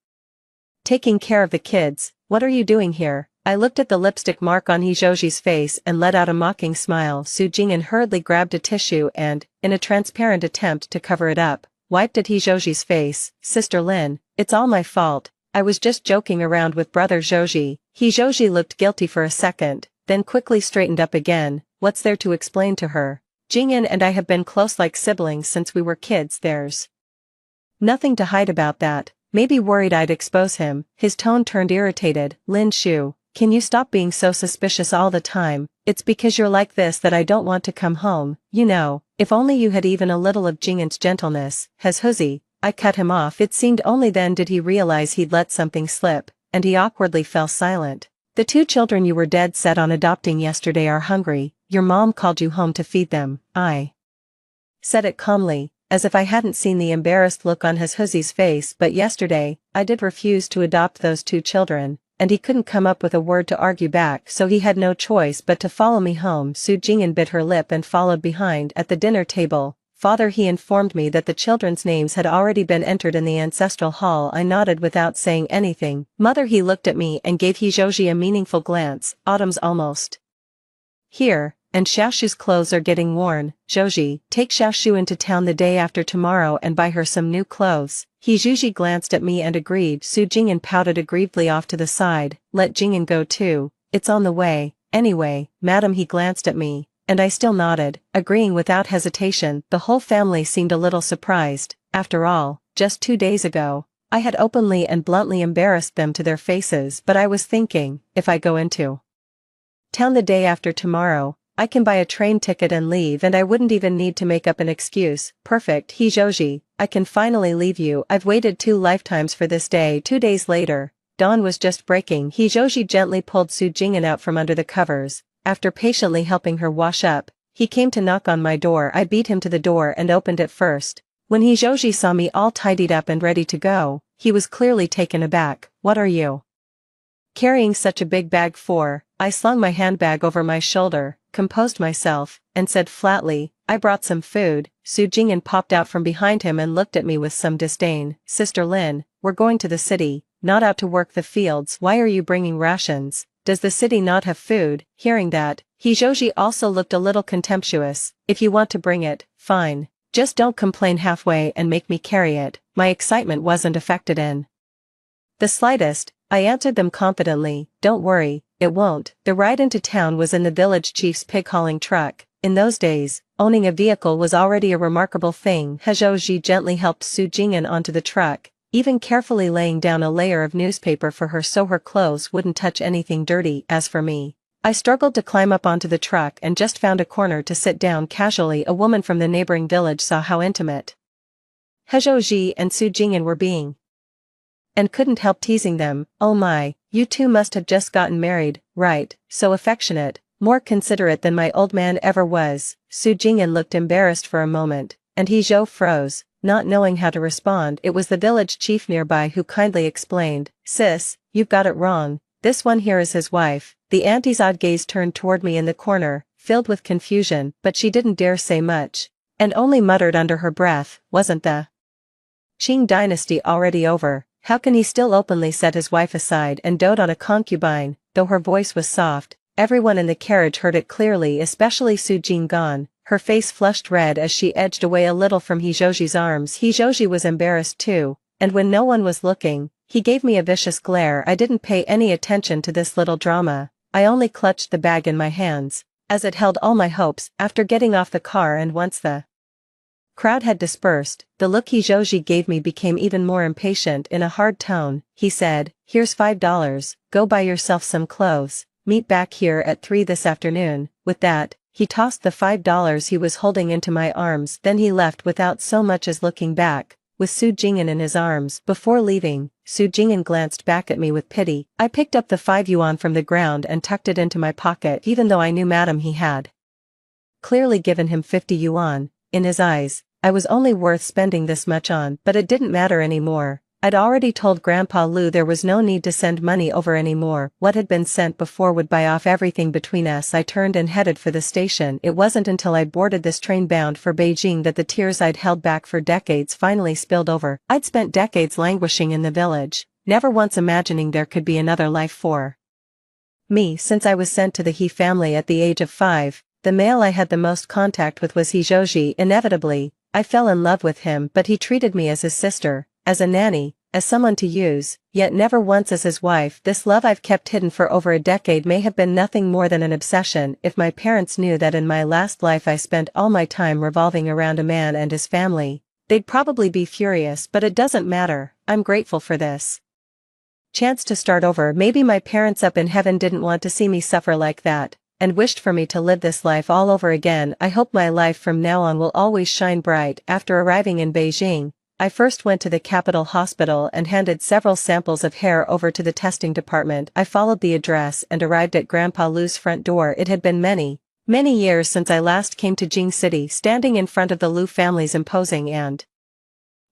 taking care of the kids? What are you doing here? I looked at the lipstick mark on Joji's face and let out a mocking smile. Su Jingyan hurriedly grabbed a tissue and, in a transparent attempt to cover it up, wiped at Joji's face. Sister Lin, it's all my fault. I was just joking around with brother Joji. Joji looked guilty for a second, then quickly straightened up again. What's there to explain to her? Jingyan and I have been close like siblings since we were kids. There's nothing to hide about that. Maybe worried I'd expose him. His tone turned irritated. Lin Shu, can you stop being so suspicious all the time? It's because you're like this that I don't want to come home. You know, if only you had even a little of Jingyan's gentleness. Has Huzi? I cut him off. It seemed only then did he realize he'd let something slip, and he awkwardly fell silent. The two children you were dead set on adopting yesterday are hungry. Your mom called you home to feed them. I said it calmly, as if I hadn't seen the embarrassed look on his hussey's face. But yesterday, I did refuse to adopt those 2 children, and he couldn't come up with a word to argue back, so he had no choice but to follow me home. Su Jingyan bit her lip and followed behind. At the dinner table, Father, he informed me that the children's names had already been entered in the ancestral hall. I nodded without saying anything. Mother, he looked at me and gave He-Zhouji a meaningful glance. Autumn's almost here, and Xiaoshu's clothes are getting worn. Zhouji, take Xiaoshu into town the day after tomorrow and buy her some new clothes. He-Zhouji glanced at me and agreed. Su Jingyan pouted aggrievedly off to the side. Let Jingyan go too. It's on the way. Anyway, madam, he glanced at me, and I still nodded, agreeing without hesitation. The whole family seemed a little surprised. After all, just 2 days ago, I had openly and bluntly embarrassed them to their faces. But I was thinking, if I go into town the day after tomorrow, I can buy a train ticket and leave, and I wouldn't even need to make up an excuse. Perfect, He-Zhouji, I can finally leave you. I've waited 2 lifetimes for this day. 2 days later, dawn was just breaking. He-Zhouji gently pulled Su Jingyan out from under the covers. After patiently helping her wash up, he came to knock on my door. I beat him to the door and opened it first. When He-Zhouji saw me all tidied up and ready to go, he was clearly taken aback. What are you carrying such a big bag for? I slung my handbag over my shoulder, composed myself, and said flatly, I brought some food. Su Jingyan popped out from behind him and looked at me with some disdain. Sister Lin, we're going to the city, not out to work the fields. Why are you bringing rations? Does the city not have food? Hearing that, He-Zhouji also looked a little contemptuous. If you want to bring it, fine. Just don't complain halfway and make me carry it. My excitement wasn't affected in the slightest. I answered them confidently, don't worry, it won't. The ride into town was in the village chief's pig-hauling truck. In those days, owning a vehicle was already a remarkable thing. He-Zhouji gently helped Su Jingyan onto the truck, even carefully laying down a layer of newspaper for her so her clothes wouldn't touch anything dirty. As for me, I struggled to climb up onto the truck and just found a corner to sit down casually. A woman from the neighboring village saw how intimate He-Zhouji and Su Jingyan were being, and couldn't help teasing them. Oh my, you 2 must have just gotten married, right? So affectionate, more considerate than my old man ever was. Su Jingyan looked embarrassed for a moment, and He-Zhou froze, not knowing how to respond. It was the village chief nearby who kindly explained, sis, you've got it wrong. This one here is his wife. The auntie's odd gaze turned toward me in the corner, filled with confusion, but she didn't dare say much, and only muttered under her breath, wasn't the Qing dynasty already over? How can he still openly set his wife aside and dote on a concubine? Though her voice was soft, everyone in the carriage heard it clearly, especially Su Jingyan. Her face flushed red as she edged away a little from He-Zhouji's arms. He-Zhouji was embarrassed too, and when no one was looking, he gave me a vicious glare. I didn't pay any attention to this little drama. I only clutched the bag in my hands, as it held all my hopes. After getting off the car and once the crowd had dispersed, the look He-Zhouji gave me became even more impatient. In a hard tone, he said, here's $5, go buy yourself some clothes, meet back here at 3 this afternoon. With that, he tossed the $5 he was holding into my arms. Then he left without so much as looking back, with Su Jingyan in his arms. Before leaving, Su Jingyan glanced back at me with pity. I picked up the 5 yuan from the ground and tucked it into my pocket. Even though I knew madam he had clearly given him 50 yuan, in his eyes, I was only worth spending this much on. But it didn't matter anymore. I'd already told Grandpa Lu there was no need to send money over anymore. What had been sent before would buy off everything between us. I turned and headed for the station. It wasn't until I boarded this train bound for Beijing that the tears I'd held back for decades finally spilled over. I'd spent decades languishing in the village, never once imagining there could be another life for me. Since I was sent to the He family at the age of 5, the male I had the most contact with was He-Zhouji. Inevitably, I fell in love with him, but he treated me as his sister, as a nanny, as someone to use, yet never once as his wife. This love I've kept hidden for over a decade may have been nothing more than an obsession. If my parents knew that in my last life I spent all my time revolving around a man and his family, they'd probably be furious. But it doesn't matter. I'm grateful for this chance to start over. Maybe my parents up in heaven didn't want to see me suffer like that, and wished for me to live this life all over again. I hope my life from now on will always shine bright. After arriving in Beijing, I first went to the capital hospital and handed several samples of hair over to the testing department. I followed the address and arrived at Grandpa Lu's front door. It had been many Many years since I last came to Jing City, standing in front of the Liu family's imposing and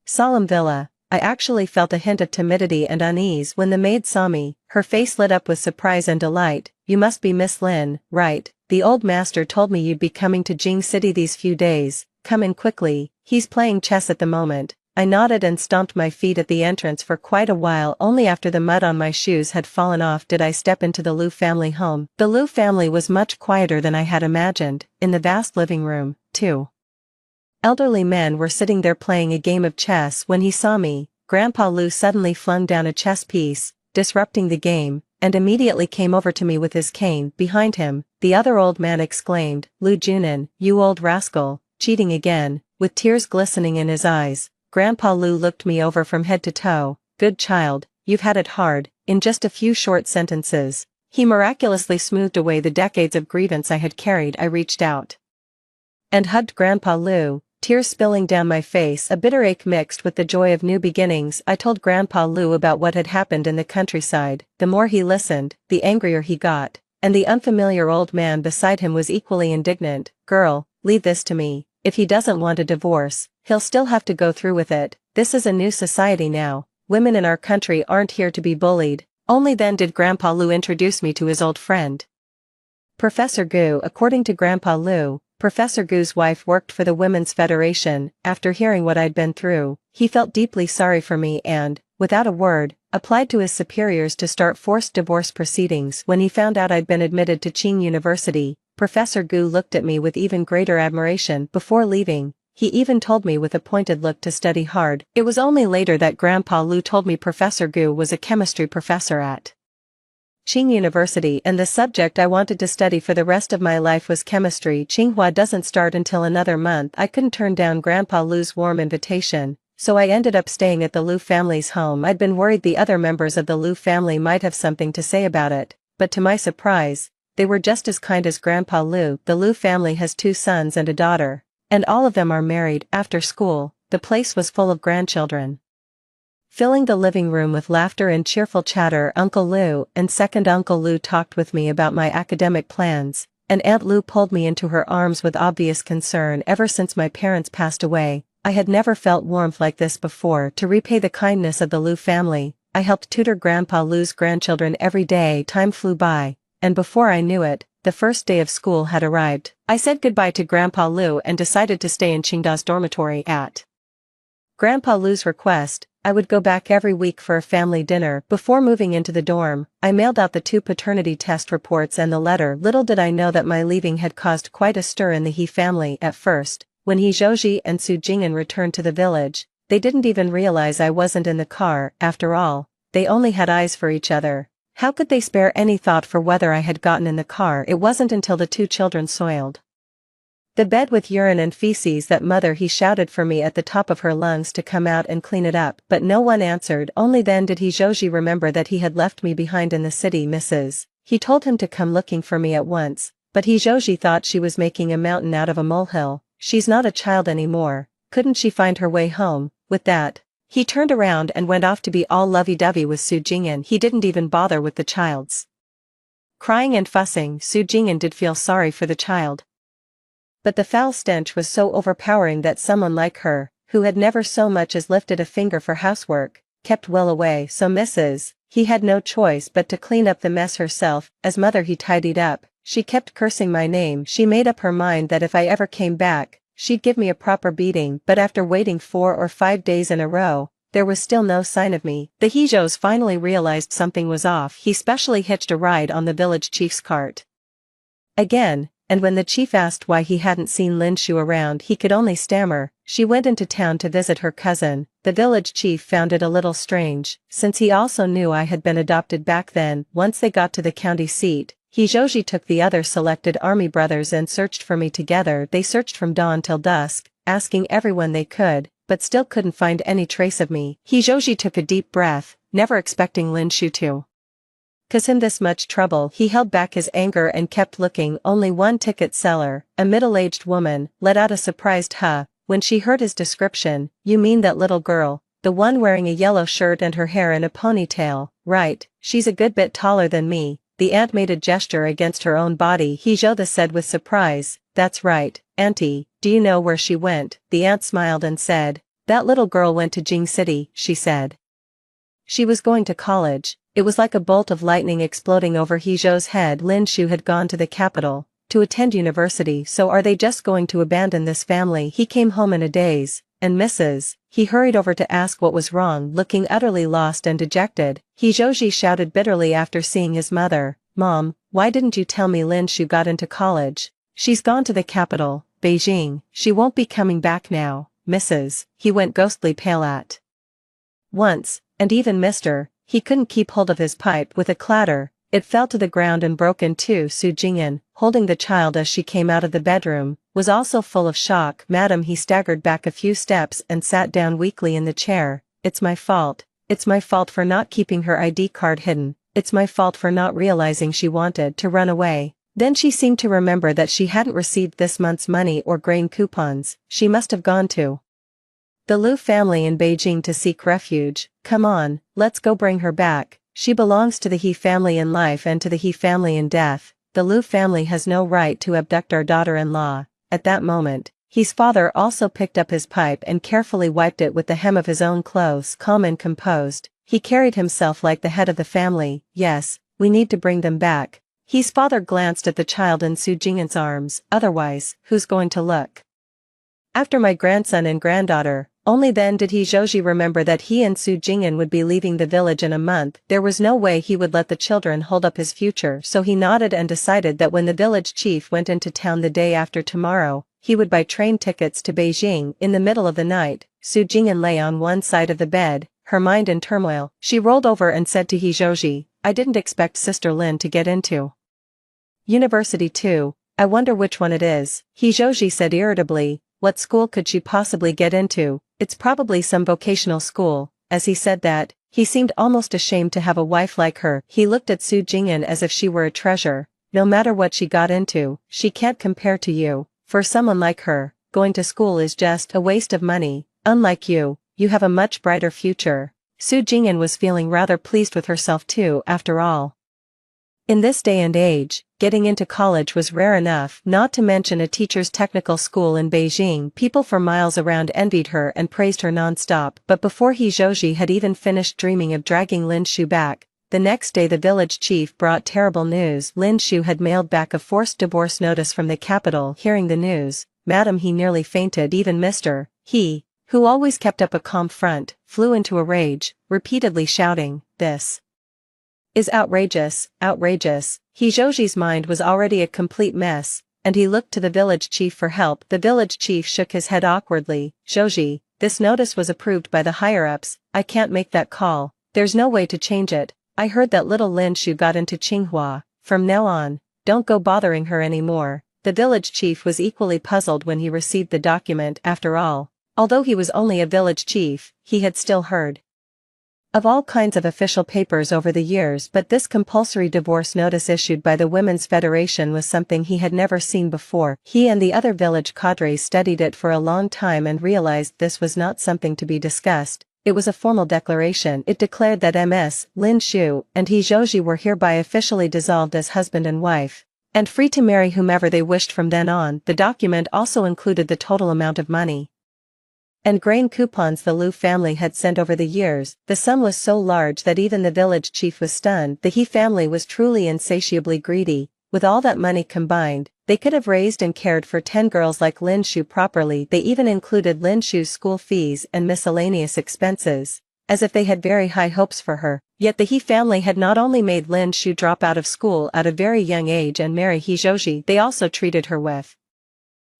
solemn villa, I actually felt a hint of timidity and unease when the maid saw me. Her face lit up with surprise and delight. "You must be Miss Lin, right? The old master told me you'd be coming to Jing City these few days. Come in quickly, he's playing chess at the moment." I nodded and stomped my feet at the entrance for quite a while. Only after the mud on my shoes had fallen off did I step into the Liu family home. The Liu family was much quieter than I had imagined. In the vast living room, two elderly men were sitting there playing a game of chess. When he saw me, Grandpa Liu suddenly flung down a chess piece, disrupting the game, and immediately came over to me with his cane. Behind him, the other old man exclaimed, "Liu Junan, you old rascal, cheating again." With tears glistening in his eyes, Grandpa Liu looked me over from head to toe. "Good child, you've had it hard." In just a few short sentences, he miraculously smoothed away the decades of grievance I had carried. I reached out and hugged Grandpa Liu, tears spilling down my face, a bitter ache mixed with the joy of new beginnings. I told Grandpa Liu about what had happened in the countryside. The more he listened, the angrier he got, and the unfamiliar old man beside him was equally indignant. "Girl, leave this to me. If he doesn't want a divorce, he'll still have to go through with it. This is a new society now. Women in our country aren't here to be bullied." Only then did Grandpa Liu introduce me to his old friend, Professor Gu. According to Grandpa Liu, Professor Gu's wife worked for the Women's Federation. After hearing what I'd been through, he felt deeply sorry for me and, without a word, applied to his superiors to start forced divorce proceedings. When he found out I'd been admitted to Qing University, Professor Gu looked at me with even greater admiration. Before leaving, he even told me with a pointed look to study hard. It was only later that Grandpa Liu told me Professor Gu was a chemistry professor at Qing University, and the subject I wanted to study for the rest of my life was chemistry. Tsinghua doesn't start until another month. I couldn't turn down Grandpa Liu's warm invitation, so I ended up staying at the Liu family's home. I'd been worried the other members of the Liu family might have something to say about it, but to my surprise, they were just as kind as Grandpa Liu. The Liu family has 2 sons and a daughter, and all of them are married. After school, the place was full of grandchildren, filling the living room with laughter and cheerful chatter. Uncle Liu and second Uncle Liu talked with me about my academic plans, and Aunt Liu pulled me into her arms with obvious concern. Ever since my parents passed away, I had never felt warmth like this before. To repay the kindness of the Liu family, I helped tutor Grandpa Liu's grandchildren every day. Time flew by, and before I knew it, the first day of school had arrived. I said goodbye to Grandpa Liu and decided to stay in Qingda's dormitory. At Grandpa Liu's request, I would go back every week for a family dinner. Before moving into the dorm, I mailed out the 2 paternity test reports and the letter. Little did I know that my leaving had caused quite a stir in the He family. At first, when He Zhouji and Su Jing'an returned to the village, they didn't even realize I wasn't in the car. After all, they only had eyes for each other. How could they spare any thought for whether I had gotten in the car? It wasn't until the 2 children soiled the bed with urine and feces that Mother He shouted for me at the top of her lungs to come out and clean it up, but no one answered. Only then did He Zhouji remember that he had left me behind in the city. Mrs. He told him to come looking for me at once, but He Zhouji thought she was making a mountain out of a molehill. She's not a child anymore. Couldn't she find her way home? With that, he turned around and went off to be all lovey-dovey with Su Jing'an. He didn't even bother with the child's crying and fussing. Su Jing'an did feel sorry for the child, but the foul stench was so overpowering that someone like her, who had never so much as lifted a finger for housework, kept well away. So Mrs. He had no choice but to clean up the mess herself. As Mother He tidied up, she kept cursing my name. She made up her mind that if I ever came back, she'd give me a proper beating. But after waiting 4 or 5 days in a row, there was still no sign of me. The Hezhous finally realized something was off. He specially hitched a ride on the village chief's cart again, and when the chief asked why he hadn't seen Lin Shu around, he could only stammer, "She went into town to visit her cousin." The village chief found it a little strange, since he also knew I had been adopted back then. Once they got to the county seat, He Zhouji took the other selected army brothers and searched for me together. They searched from dawn till dusk, asking everyone they could, but still couldn't find any trace of me. He Zhouji took a deep breath, never expecting Lin Shu to cause him this much trouble. He held back his anger and kept looking. Only one ticket seller, a middle-aged woman, let out a surprised huh when she heard his description. "You mean that little girl, the one wearing a yellow shirt and her hair in a ponytail?" "Right, she's a good bit taller than me." The aunt made a gesture against her own body. Hizhou said with surprise, "That's right, auntie, do you know where she went?" The aunt smiled and said, "That little girl went to Jing City," she said. She was going to college. It was like a bolt of lightning exploding over Hizhou's head. Lin Shu had gone to the capital to attend university. So are they just going to abandon this family? He came home in a daze, and he hurried over to ask what was wrong. Looking utterly lost and dejected, Hizhou shouted bitterly after seeing his mother, "Mom, why didn't you tell me Lin Shu got into college? She's gone to the capital, Beijing. She won't be coming back now, Mrs." He went ghostly pale at once, and even he couldn't keep hold of his pipe. With a clatter, it fell to the ground and broke in two. Su Jingyan, holding the child as she came out of the bedroom, was also full of shock. "Madam," he staggered back a few steps and sat down weakly in the chair. "It's my fault. It's my fault for not keeping her ID card hidden. It's my fault for not realizing she wanted to run away." Then she seemed to remember that she hadn't received this month's money or grain coupons. She must have gone to the Liu family in Beijing to seek refuge. "Come on, let's go bring her back. She belongs to the He family in life and to the He family in death. The Liu family has no right to abduct our daughter-in-law." At that moment, his father also picked up his pipe and carefully wiped it with the hem of his own clothes. Calm and composed, he carried himself like the head of the family. "Yes, we need to bring them back." His father glanced at the child in Su Jingyan's arms. "Otherwise, who's going to look after my grandson and granddaughter?" Only then did Hizhou remember that he and Su Jingyan would be leaving the village in a month. There was no way he would let the children hold up his future, so he nodded and decided that when the village chief went into town the day after tomorrow, he would buy train tickets to Beijing. In the middle of the night, Su Jingyan lay on one side of the bed, her mind in turmoil. She rolled over and said to Hizhou, "I didn't expect Sister Lin to get into university too. I wonder which one it is." Hizhou said irritably, "What school could she possibly get into? It's probably some vocational school." As he said that, he seemed almost ashamed to have a wife like her. He looked at Su Jingyan as if she were a treasure. "No matter what she got into, she can't compare to you. For someone like her, going to school is just a waste of money. Unlike you, you have a much brighter future." Su Jingyan was feeling rather pleased with herself too. After all, in this day and age, getting into college was rare enough. Not to mention a teacher's technical school in Beijing. People for miles around envied her and praised her non-stop. But before Hizhou had even finished dreaming of dragging Lin Shu back, the next day the village chief brought terrible news. Lin Shu had mailed back a forced divorce notice from the capital. Hearing the news, "Madam," he nearly fainted. Even he, who always kept up a calm front, flew into a rage, repeatedly shouting, "This is outrageous, outrageous." Hizhou's mind was already a complete mess, and he looked to the village chief for help. The village chief shook his head awkwardly. "Zhouji, this notice was approved by the higher-ups. I can't make that call. There's no way to change it. I heard that little Lin Shu got into Tsinghua. From now on, don't go bothering her anymore." The village chief was equally puzzled when he received the document. After all, although he was only a village chief, he had still heard of all kinds of official papers over the years, but this compulsory divorce notice issued by the Women's Federation was something he had never seen before. He and the other village cadres studied it for a long time and realized this was not something to be discussed. It was a formal declaration. It declared that Ms. Lin Shu and Hizhou were hereby officially dissolved as husband and wife, and free to marry whomever they wished from then on. The document also included the total amount of money and grain coupons the Liu family had sent over the years. The sum was so large that even the village chief was stunned. The He family was truly insatiably greedy. With all that money combined, they could have raised and cared for 10 girls like Lin Shu properly. They even included Lin Shu's school fees and miscellaneous expenses, as if they had very high hopes for her. Yet the He family had not only made Lin Shu drop out of school at a very young age and marry Hizhou, they also treated her with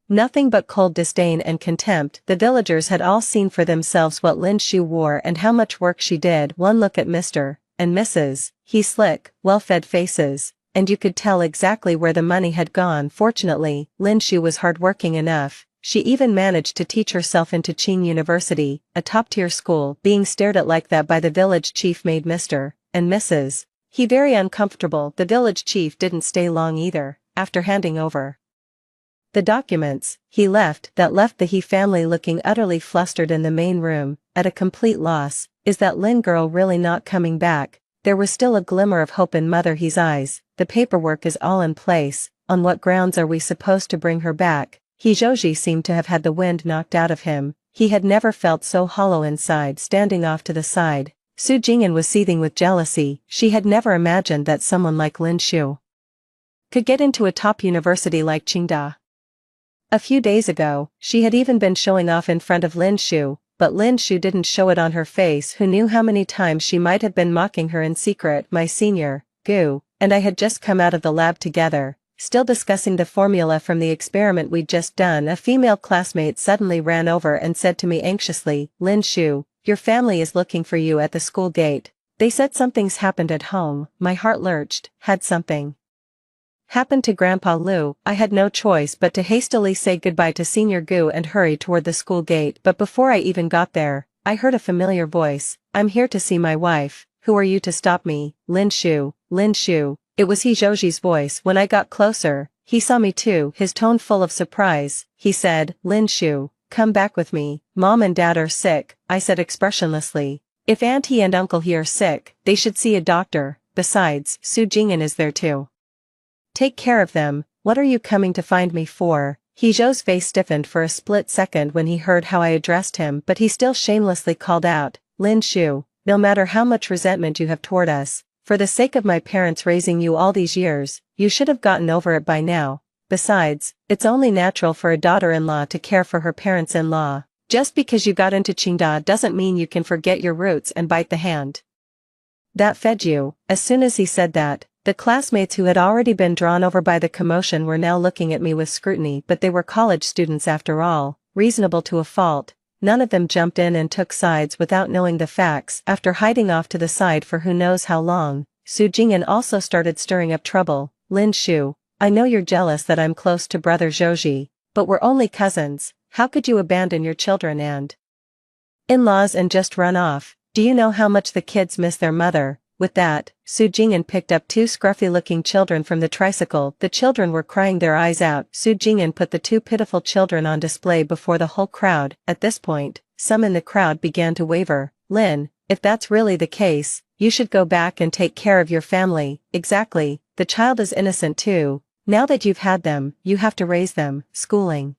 nothing but cold disdain and contempt. The villagers had all seen for themselves what Lin Shu wore and how much work she did. One look at Mr. and Mrs. He's slick, well-fed faces, and you could tell exactly where the money had gone. Fortunately, Lin Shu was hardworking enough. She even managed to teach herself into Qing University, a top-tier school. Being stared at like that by the village chief made Mr. and Mrs. He very uncomfortable. The village chief didn't stay long either. After handing over the documents, he left the He family looking utterly flustered in the main room, at a complete loss. Is that Lin girl really not coming back? There was still a glimmer of hope in Mother He's eyes. The paperwork is all in place. On what grounds are we supposed to bring her back? Hijoji seemed to have had the wind knocked out of him. He had never felt so hollow inside. Standing off to the side, Su Jingyan was seething with jealousy. She had never imagined that someone like Lin Shu could get into a top university like Qingda. A few days ago, she had even been showing off in front of Lin Shu, but Lin Shu didn't show it on her face. Who knew how many times she might have been mocking her in secret? My senior, Gu, and I had just come out of the lab together, still discussing the formula from the experiment we'd just done. A female classmate suddenly ran over and said to me anxiously, Lin Shu, your family is looking for you at the school gate. They said something's happened at home. My heart lurched. Had something happened to Grandpa Lu? I had no choice but to hastily say goodbye to Senior Gu and hurry toward the school gate. But before I even got there, I heard a familiar voice. I'm here to see my wife. Who are you to stop me? Lin Shu, Lin Shu. It was Hijoji's voice. When I got closer, he saw me too, his tone full of surprise. He said, Lin Shu, come back with me. Mom and Dad are sick, I said expressionlessly. If Auntie and Uncle here are sick, they should see a doctor. Besides, Su Jingyan is there too. Take care of them. What are you coming to find me for? Hijo's face stiffened for a split second when he heard how I addressed him, but he still shamelessly called out, Lin Shu, no matter how much resentment you have toward us, for the sake of my parents raising you all these years, you should have gotten over it by now. Besides, it's only natural for a daughter-in-law to care for her parents-in-law. Just because you got into Qingda doesn't mean you can forget your roots and bite the hand that fed you. As soon as he said that, the classmates who had already been drawn over by the commotion were now looking at me with scrutiny, but they were college students after all, reasonable to a fault. None of them jumped in and took sides without knowing the facts. After hiding off to the side for who knows how long, Su Jingyan also started stirring up trouble. Lin Shu, I know you're jealous that I'm close to brother Zhouji, but we're only cousins. How could you abandon your children and in-laws and just run off? Do you know how much the kids miss their mother? With that, Su Jingyan picked up two scruffy-looking children from the tricycle. The children were crying their eyes out. Su Jingyan put the two pitiful children on display before the whole crowd. At this point, some in the crowd began to waver. Lin, if that's really the case, you should go back and take care of your family. Exactly, the child is innocent too. Now that you've had them, you have to raise them. Schooling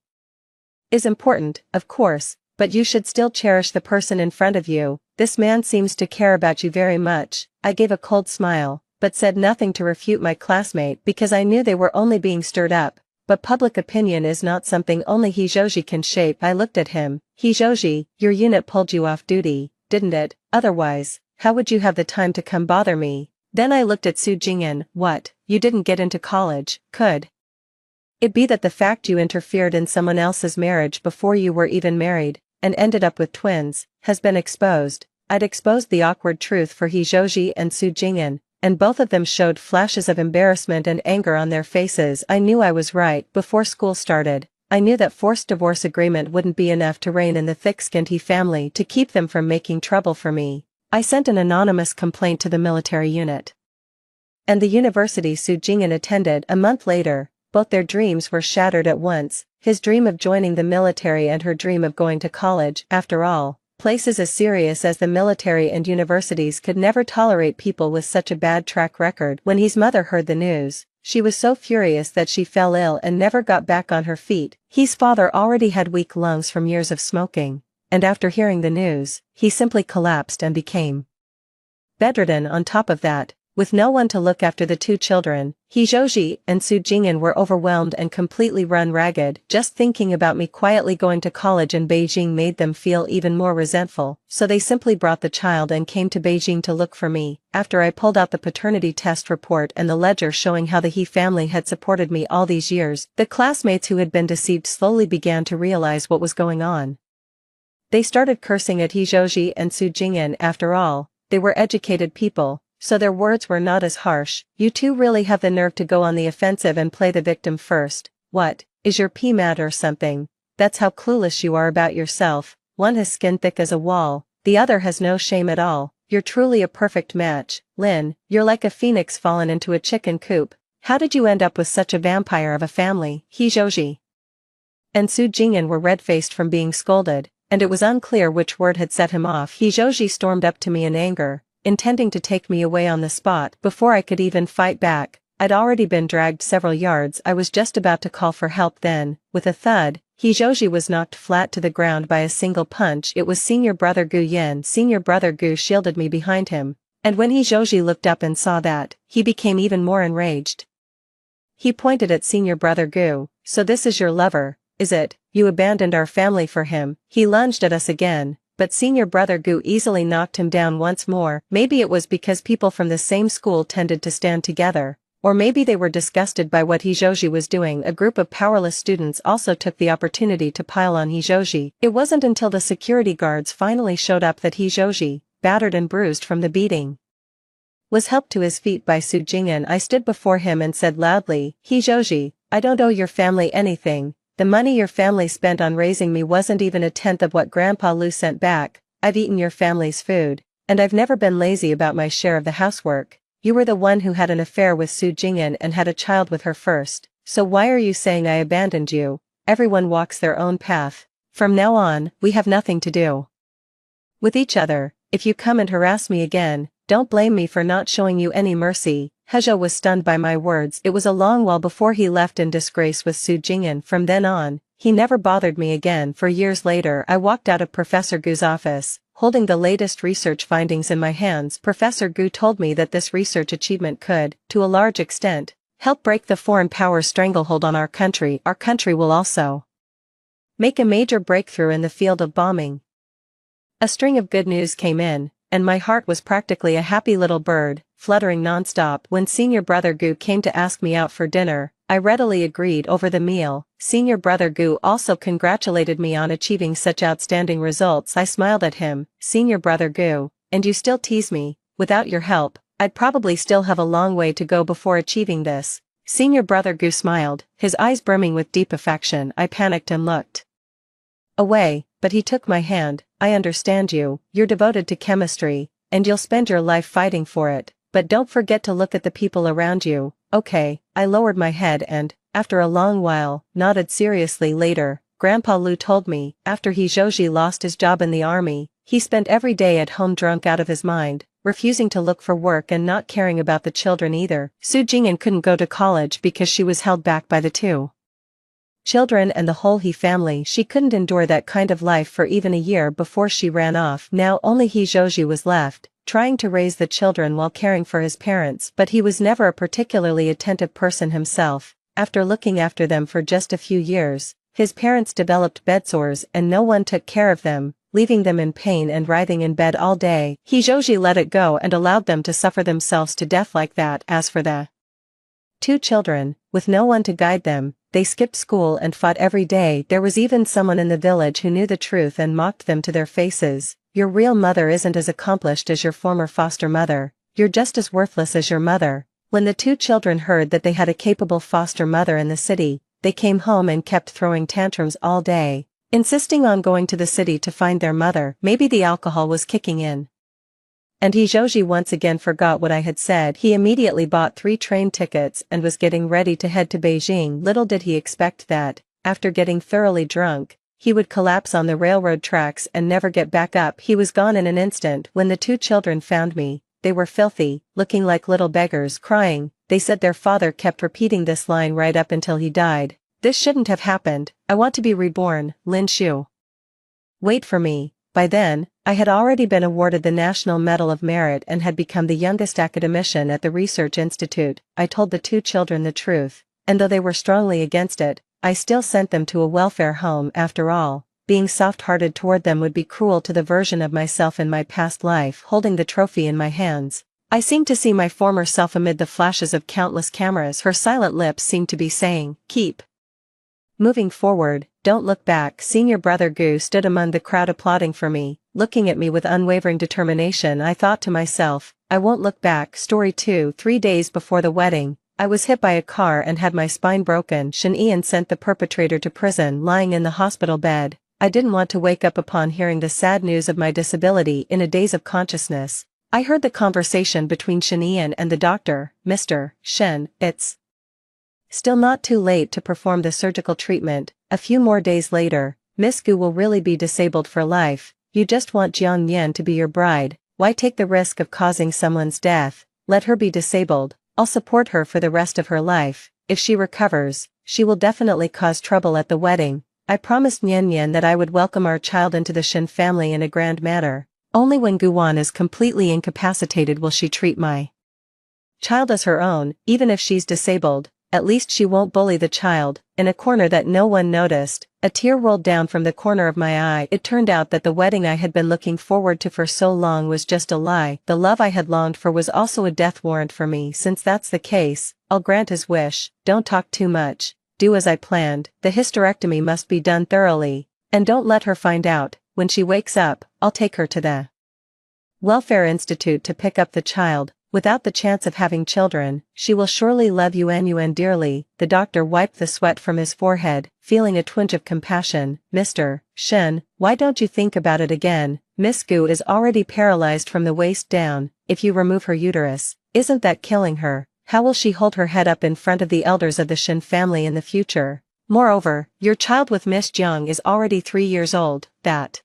is important, of course, but you should still cherish the person in front of you. This man seems to care about you very much. I gave a cold smile, but said nothing to refute my classmate because I knew they were only being stirred up. But public opinion is not something only Hijoji can shape. I looked at him. Hijoji, your unit pulled you off duty, didn't it? Otherwise, how would you have the time to come bother me? Then I looked at Su Jingyan. What, you didn't get into college? Could it be that the fact you interfered in someone else's marriage before you were even married, and ended up with twins, has been exposed? I'd exposed the awkward truth for Hijoji and Su Jingyan, and both of them showed flashes of embarrassment and anger on their faces. I knew I was right. Before school started, I knew that forced divorce agreement wouldn't be enough to rein in the thick-skinned He family to keep them from making trouble for me. I sent an anonymous complaint to the military unit and the university Su Jingyan attended. A month later, both their dreams were shattered at once, his dream of joining the military and her dream of going to college. After all, places as serious as the military and universities could never tolerate people with such a bad track record. When his mother heard the news, she was so furious that she fell ill and never got back on her feet. His father already had weak lungs from years of smoking, and after hearing the news, he simply collapsed and became bedridden. On top of that, with no one to look after the two children, Hijoji and Su Jingyan were overwhelmed and completely run ragged. Just thinking about me quietly going to college in Beijing made them feel even more resentful, so they simply brought the child and came to Beijing to look for me. After I pulled out the paternity test report and the ledger showing how the He family had supported me all these years, the classmates who had been deceived slowly began to realize what was going on. They started cursing at Hijoji and Su Jingyan. After all, they were educated people, so their words were not as harsh. You two really have the nerve to go on the offensive and play the victim first. What, is your pee mad or something? That's how clueless you are about yourself. One has skin thick as a wall, the other has no shame at all. You're truly a perfect match. Lin, you're like a phoenix fallen into a chicken coop. How did you end up with such a vampire of a family? Hijoji and Su Jingyan were red-faced from being scolded, and it was unclear which word had set him off. Hijoji stormed up to me in anger. intending to take me away on the spot before I could even fight back. I'd already been dragged several yards. I was just about to call for help then, with a thud, Hijoji was knocked flat to the ground by a single punch. It was Senior Brother Gu Yen. Senior Brother Gu shielded me behind him, and when Hijoji looked up and saw that, he became even more enraged. He pointed at Senior Brother Gu. "So this is your lover, is it? You abandoned our family for him." He lunged at us again, but Senior Brother Gu easily knocked him down once more. Maybe it was because people from the same school tended to stand together, or maybe they were disgusted by what Hijoji was doing. A group of powerless students also took the opportunity to pile on Hijoji. It wasn't until the security guards finally showed up that Hijoji, battered and bruised from the beating, was helped to his feet by Su Jing'an. I stood before him and said loudly, "Hijoji, I don't owe your family anything. The money your family spent on raising me wasn't even a tenth of what Grandpa Lu sent back. I've eaten your family's food, and I've never been lazy about my share of the housework. You were the one who had an affair with Su Jing'an and had a child with her first, so why are you saying I abandoned you? Everyone walks their own path. From now on, we have nothing to do with each other. If you come and harass me again, don't blame me for not showing you any mercy." Hezhou was stunned by my words. It was a long while before he left in disgrace with Su Jing'an. From then on, he never bothered me again. For years later I walked out of Professor Gu's office, holding the latest research findings in my hands. Professor Gu told me that this research achievement could, to a large extent, help break the foreign power's stranglehold on our country. Our country will also make a major breakthrough in the field of bombing. A string of good news came in, and my heart was practically a happy little bird, fluttering non-stop. When Senior Brother Gu came to ask me out for dinner, I readily agreed over the meal. Senior Brother Gu also congratulated me on achieving such outstanding results. I smiled at him. "Senior Brother Gu, and you still tease me. Without your help, I'd probably still have a long way to go before achieving this." Senior Brother Gu smiled, his eyes brimming with deep affection. I panicked and looked away, but he took my hand. "I understand you. You're devoted to chemistry, and you'll spend your life fighting for it, but don't forget to look at the people around you." "Okay." I lowered my head and, after a long while, nodded seriously. Later, Grandpa Lu told me, after Hijoji lost his job in the army, he spent every day at home drunk out of his mind, refusing to look for work and not caring about the children either. Su Jing'an couldn't go to college because she was held back by the two children and the whole He family. She couldn't endure that kind of life for even a year before she ran off. Now only Hijoji was left, trying to raise the children while caring for his parents, but he was never a particularly attentive person himself. After looking after them for just a few years, his parents developed bedsores and no one took care of them, leaving them in pain and writhing in bed all day. Hijoji let it go and allowed them to suffer themselves to death like that. As for the two children, with no one to guide them, they skipped school and fought every day. There was even someone in the village who knew the truth and mocked them to their faces. "Your real mother isn't as accomplished as your former foster mother. You're just as worthless as your mother." When the two children heard that they had a capable foster mother in the city, they came home and kept throwing tantrums all day, insisting on going to the city to find their mother. Maybe the alcohol was kicking in, and Hijoji once again forgot what I had said. He immediately bought 3 train tickets and was getting ready to head to Beijing. Little did he expect that, after getting thoroughly drunk, he would collapse on the railroad tracks and never get back up. He was gone in an instant. When the two children found me, they were filthy, looking like little beggars, crying. They said their father kept repeating this line right up until he died. "This shouldn't have happened. I want to be reborn, Lin Shu. Wait for me." By then, I had already been awarded the National Medal of Merit and had become the youngest academician at the research institute. I told the two children the truth, and though they were strongly against it, I still sent them to a welfare home. After all, being soft-hearted toward them would be cruel to the version of myself in my past life. Holding the trophy in my hands, I seemed to see my former self amid the flashes of countless cameras. Her silent lips seemed to be saying, "Keep moving forward, don't look back." Senior Brother Gu stood among the crowd applauding for me, looking at me with unwavering determination. I thought to myself, I won't look back. Story 2. 3 days before the wedding, I was hit by a car and had my spine broken. Shen Ian sent the perpetrator to prison. Lying in the hospital bed, I didn't want to wake up upon hearing the sad news of my disability. In a daze of consciousness, I heard the conversation between Shen Ian and the doctor. "Mr. Shen, it's still not too late to perform the surgical treatment. A few more days later, Miss Gu will really be disabled for life. You just want Jiang Yan to be your bride." Why take the risk of causing someone's death? Let her be disabled. I'll support her for the rest of her life. If she recovers, she will definitely cause trouble at the wedding. I promised Nyen Nyen that I would welcome our child into the Shin family in a grand manner. Only when Guan is completely incapacitated will she treat my child as her own, even if she's disabled. At least she won't bully the child. In a corner that no one noticed, a tear rolled down from the corner of my eye. It turned out that the wedding I had been looking forward to for so long was just a lie. The love I had longed for was also a death warrant for me. Since that's the case, I'll grant his wish. Don't talk too much. Do as I planned. The hysterectomy must be done thoroughly. And don't let her find out. When she wakes up, I'll take her to the Welfare Institute to pick up the child. Without the chance of having children, she will surely love Yuan Yuan dearly. The doctor wiped the sweat from his forehead, feeling a twinge of compassion. Mr. Shen, why don't you think about it again? Miss Gu is already paralyzed from the waist down. If you remove her uterus, isn't that killing her? How will she hold her head up in front of the elders of the Shen family in the future? Moreover, your child with Miss Jiang is already 3 years old. That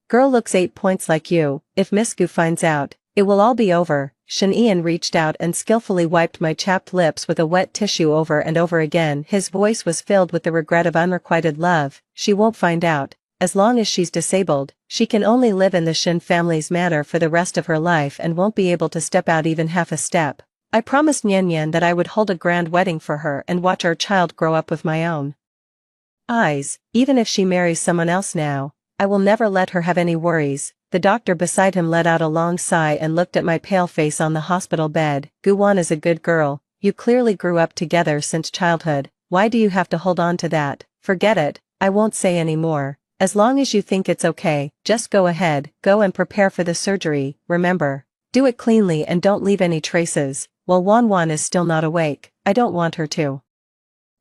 girl looks 8 points like you. If Miss Gu finds out, it will all be over. Shen Ian reached out and skillfully wiped my chapped lips with a wet tissue over and over again. His voice was filled with the regret of unrequited love. She won't find out. As long as she's disabled, she can only live in the Shen family's manor for the rest of her life and won't be able to step out even half a step. I promised Nyen Nyen that I would hold a grand wedding for her and watch our child grow up with my own eyes. Even if she marries someone else now, I will never let her have any worries. The doctor beside him let out a long sigh and looked at my pale face on the hospital bed. Guwan is a good girl. You clearly grew up together since childhood. Why do you have to hold on to that? Forget it. I won't say any more. As long as you think it's okay, just go ahead. Go and prepare for the surgery. Remember, do it cleanly and don't leave any traces. While Wan Wan is still not awake, I don't want her to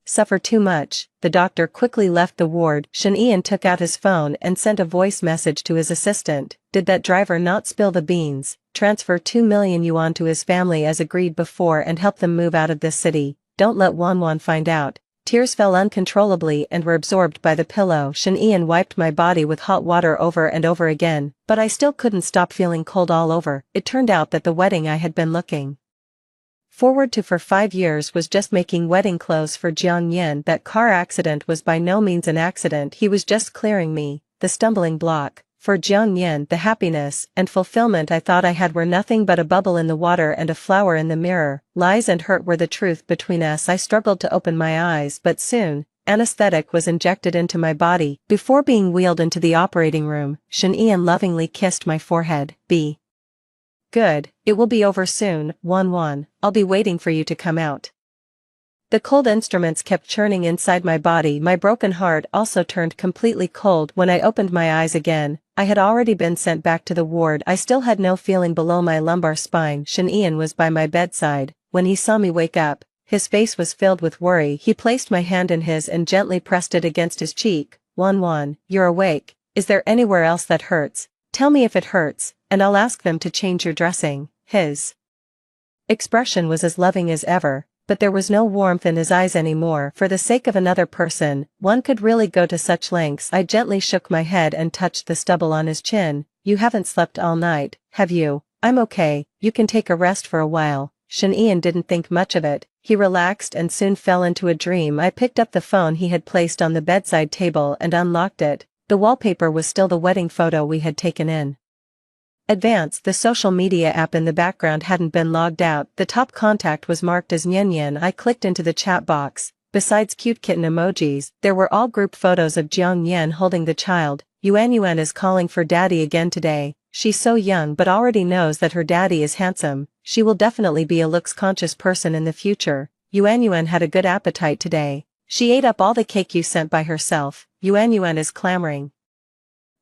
suffer too much. The doctor quickly left the ward. Shen Ian took out his phone and sent a voice message to his assistant. Did that driver not spill the beans? Transfer 2 million yuan to his family as agreed before and help them move out of this city. Don't let Wan Wan find out. Tears fell uncontrollably and were absorbed by the pillow. Shen Ian wiped my body with hot water over and over again, but I still couldn't stop feeling cold all over. It turned out that the wedding I had been looking forward to for 5 years was just making wedding clothes for Jiang Yin. That car accident was by no means an accident. He was just clearing me, the stumbling block. For Jiang Yin, the happiness and fulfillment I thought I had were nothing but a bubble in the water and a flower in the mirror. Lies and hurt were the truth between us. I struggled to open my eyes, but soon, anesthetic was injected into my body. Before being wheeled into the operating room, Shen Ian lovingly kissed my forehead. Be good, it will be over soon, Wan Wan. I'll be waiting for you to come out. The cold instruments kept churning inside my body. My broken heart also turned completely cold when I opened my eyes again. I had already been sent back to the ward. I still had no feeling below my lumbar spine. Shen Ian was by my bedside. When he saw me wake up, his face was filled with worry. He placed my hand in his and gently pressed it against his cheek. Wan Wan, you're awake. Is there anywhere else that hurts? Tell me if it hurts, and I'll ask them to change your dressing. His expression was as loving as ever, but there was no warmth in his eyes anymore. For the sake of another person, one could really go to such lengths. I gently shook my head and touched the stubble on his chin. You haven't slept all night, have you? I'm okay, you can take a rest for a while. Shen Ian didn't think much of it. He relaxed and soon fell into a dream. I picked up the phone he had placed on the bedside table and unlocked it. The wallpaper was still the wedding photo we had taken in advance. The social media app in the background hadn't been logged out. The top contact was marked as Nyen Nyen. I clicked into the chat box. Besides cute kitten emojis, there were all group photos of Jiang Yen holding the child. Yuan Yuan is calling for daddy again today. She's so young but already knows that her daddy is handsome. She will definitely be a looks-conscious person in the future. Yuan Yuan had a good appetite today. She ate up all the cake you sent by herself. Yuan Yuan is clamoring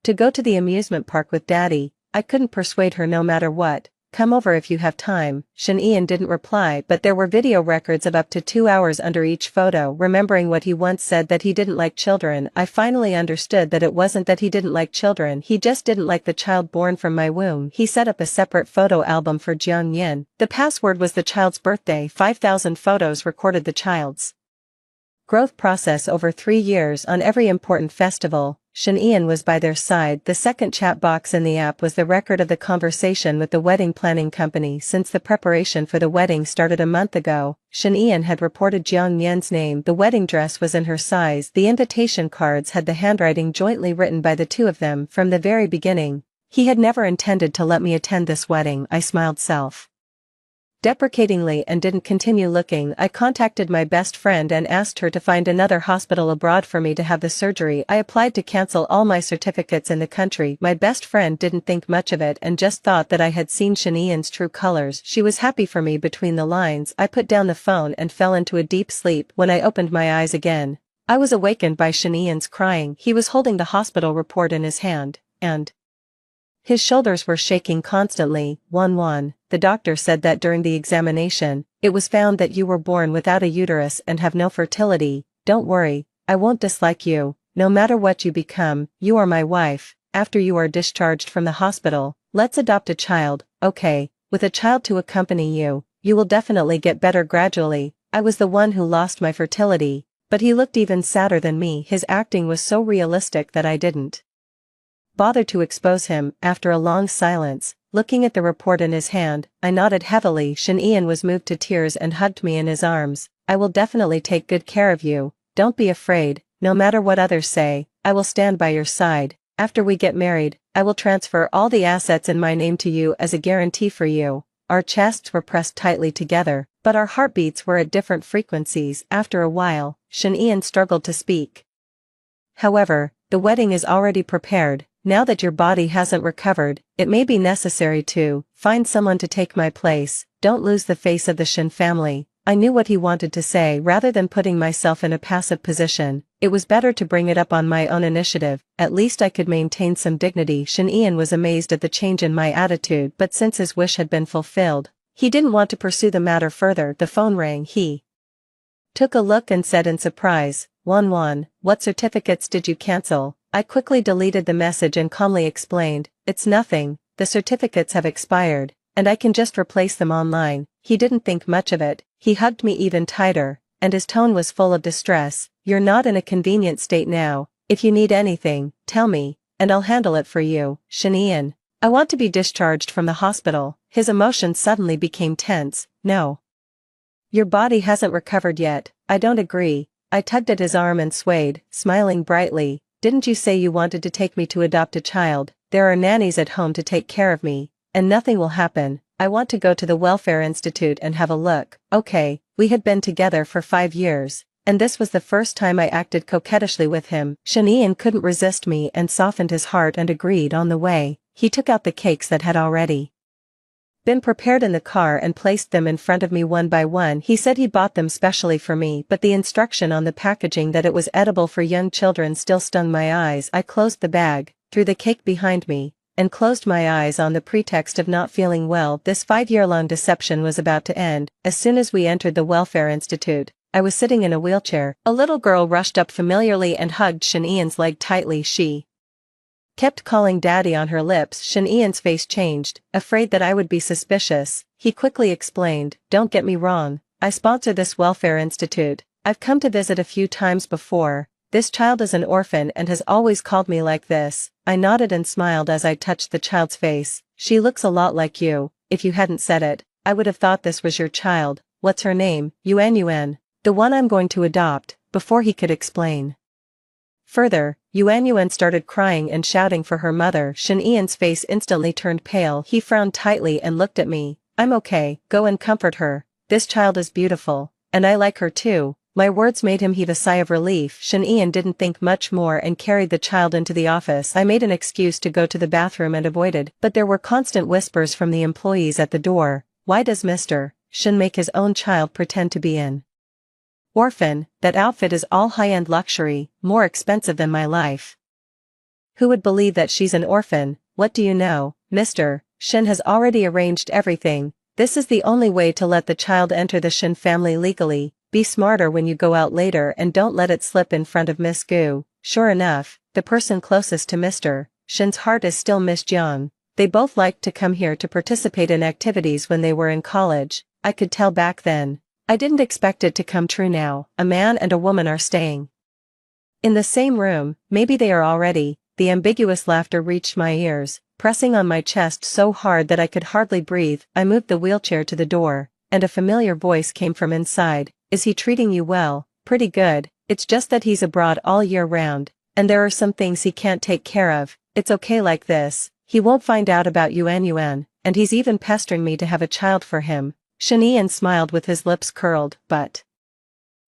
to go to the amusement park with daddy. I couldn't persuade her no matter what. Come over if you have time. Shen Ian didn't reply, but there were video records of up to 2 hours under each photo. Remembering what he once said, that he didn't like children, I finally understood that it wasn't that he didn't like children, he just didn't like the child born from my womb. He set up a separate photo album for Jiang Yin. The password was the child's birthday. 5,000 photos recorded the child's growth process over 3 years. On every important festival, Shin Ian was by their side. The second chat box in the app was the record of the conversation with the wedding planning company. Since the preparation for the wedding started a month ago, Shin Ian had reported Jiang Nian's name. The wedding dress was in her size. The invitation cards had the handwriting jointly written by the two of them from the very beginning. He had never intended to let me attend this wedding, I smiled self-deprecatingly and didn't continue looking. I contacted my best friend and asked her to find another hospital abroad for me to have the surgery. I applied to cancel all my certificates in the country. My best friend didn't think much of it and just thought that I had seen Shin Ian's true colors. She was happy for me between the lines. I put down the phone and fell into a deep sleep. When I opened my eyes again, I was awakened by Shin Ian's crying. He was holding the hospital report in his hand, and his shoulders were shaking constantly. 1-1. The doctor said that during the examination, it was found that you were born without a uterus and have no fertility. Don't worry, I won't dislike you. No matter what you become, you are my wife. After you are discharged from the hospital, let's adopt a child, okay? With a child to accompany you, you will definitely get better gradually. I was the one who lost my fertility, but he looked even sadder than me. His acting was so realistic that I didn't bother to expose him. After a long silence, looking at the report in his hand, I nodded heavily. Shin Ian was moved to tears and hugged me in his arms. I will definitely take good care of you. Don't be afraid. No matter what others say, I will stand by your side. After we get married, I will transfer all the assets in my name to you as a guarantee for you. Our chests were pressed tightly together, but our heartbeats were at different frequencies. After a while, Shin Ian struggled to speak. However, the wedding is already prepared. Now that your body hasn't recovered, it may be necessary to find someone to take my place. Don't lose the face of the Shin family. I knew what he wanted to say. Rather than putting myself in a passive position, it was better to bring it up on my own initiative. At least I could maintain some dignity. Shin Ian was amazed at the change in my attitude, but since his wish had been fulfilled, he didn't want to pursue the matter further. The phone rang. He took a look and said in surprise, 1-1, what certificates did you cancel? I quickly deleted the message and calmly explained, it's nothing, the certificates have expired, and I can just replace them online. He didn't think much of it. He hugged me even tighter, and his tone was full of distress. You're not in a convenient state now. If you need anything, tell me, and I'll handle it for you. Shin Ian, I want to be discharged from the hospital. His emotions suddenly became tense. No. Your body hasn't recovered yet. I don't agree. I tugged at his arm and swayed, smiling brightly. Didn't you say you wanted to take me to adopt a child? There are nannies at home to take care of me, and nothing will happen. I want to go to the welfare institute and have a look. Okay, we had been together for 5 years, and this was the first time I acted coquettishly with him. Shin Ian couldn't resist me and softened his heart and agreed. On the way, he took out the cakes that had already been prepared in the car and placed them in front of me one by one. He said he bought them specially for me, but the instruction on the packaging that it was edible for young children still stung my eyes. I closed the bag, threw the cake behind me, and closed my eyes on the pretext of not feeling well. This 5-year-long deception was about to end. As soon as we entered the welfare institute, I was sitting in a wheelchair. A little girl rushed up familiarly and hugged Shin Ian's leg tightly. She kept calling daddy on her lips. Shin Ian's face changed, afraid that I would be suspicious. He quickly explained, don't get me wrong, I sponsor this welfare institute. I've come to visit a few times before. This child is an orphan and has always called me like this. I nodded and smiled as I touched the child's face. She looks a lot like you. If you hadn't said it, I would have thought this was your child. What's her name? Yuan. The one I'm going to adopt. Before he could explain further, Yuan started crying and shouting for her mother. Shin Ian's face instantly turned pale. He frowned tightly and looked at me. I'm okay, go and comfort her. This child is beautiful, and I like her too. My words made him heave a sigh of relief. Shin Ian didn't think much more and carried the child into the office. I made an excuse to go to the bathroom and avoided, but there were constant whispers from the employees at the door. Why does Mr. Shin make his own child pretend to be an orphan? That outfit is all high-end luxury, more expensive than my life. Who would believe that she's an orphan? What do you know? Mr. Shin has already arranged everything. This is the only way to let the child enter the Shin family legally. Be smarter when you go out later and don't let it slip in front of Miss Gu. Sure enough, the person closest to Mr. Shin's heart is still Miss Jiang. They both liked to come here to participate in activities when they were in college. I could tell back then. I didn't expect it to come true now. A man and a woman are staying In the same room, maybe they are already. The ambiguous laughter reached my ears, pressing on my chest so hard that I could hardly breathe. I moved the wheelchair to the door, and a familiar voice came from inside. Is he treating you well? Pretty good, it's just that he's abroad all year round, and there are some things he can't take care of. It's okay like this. He won't find out about Yuan, and he's even pestering me to have a child for him. Shen smiled with his lips curled, but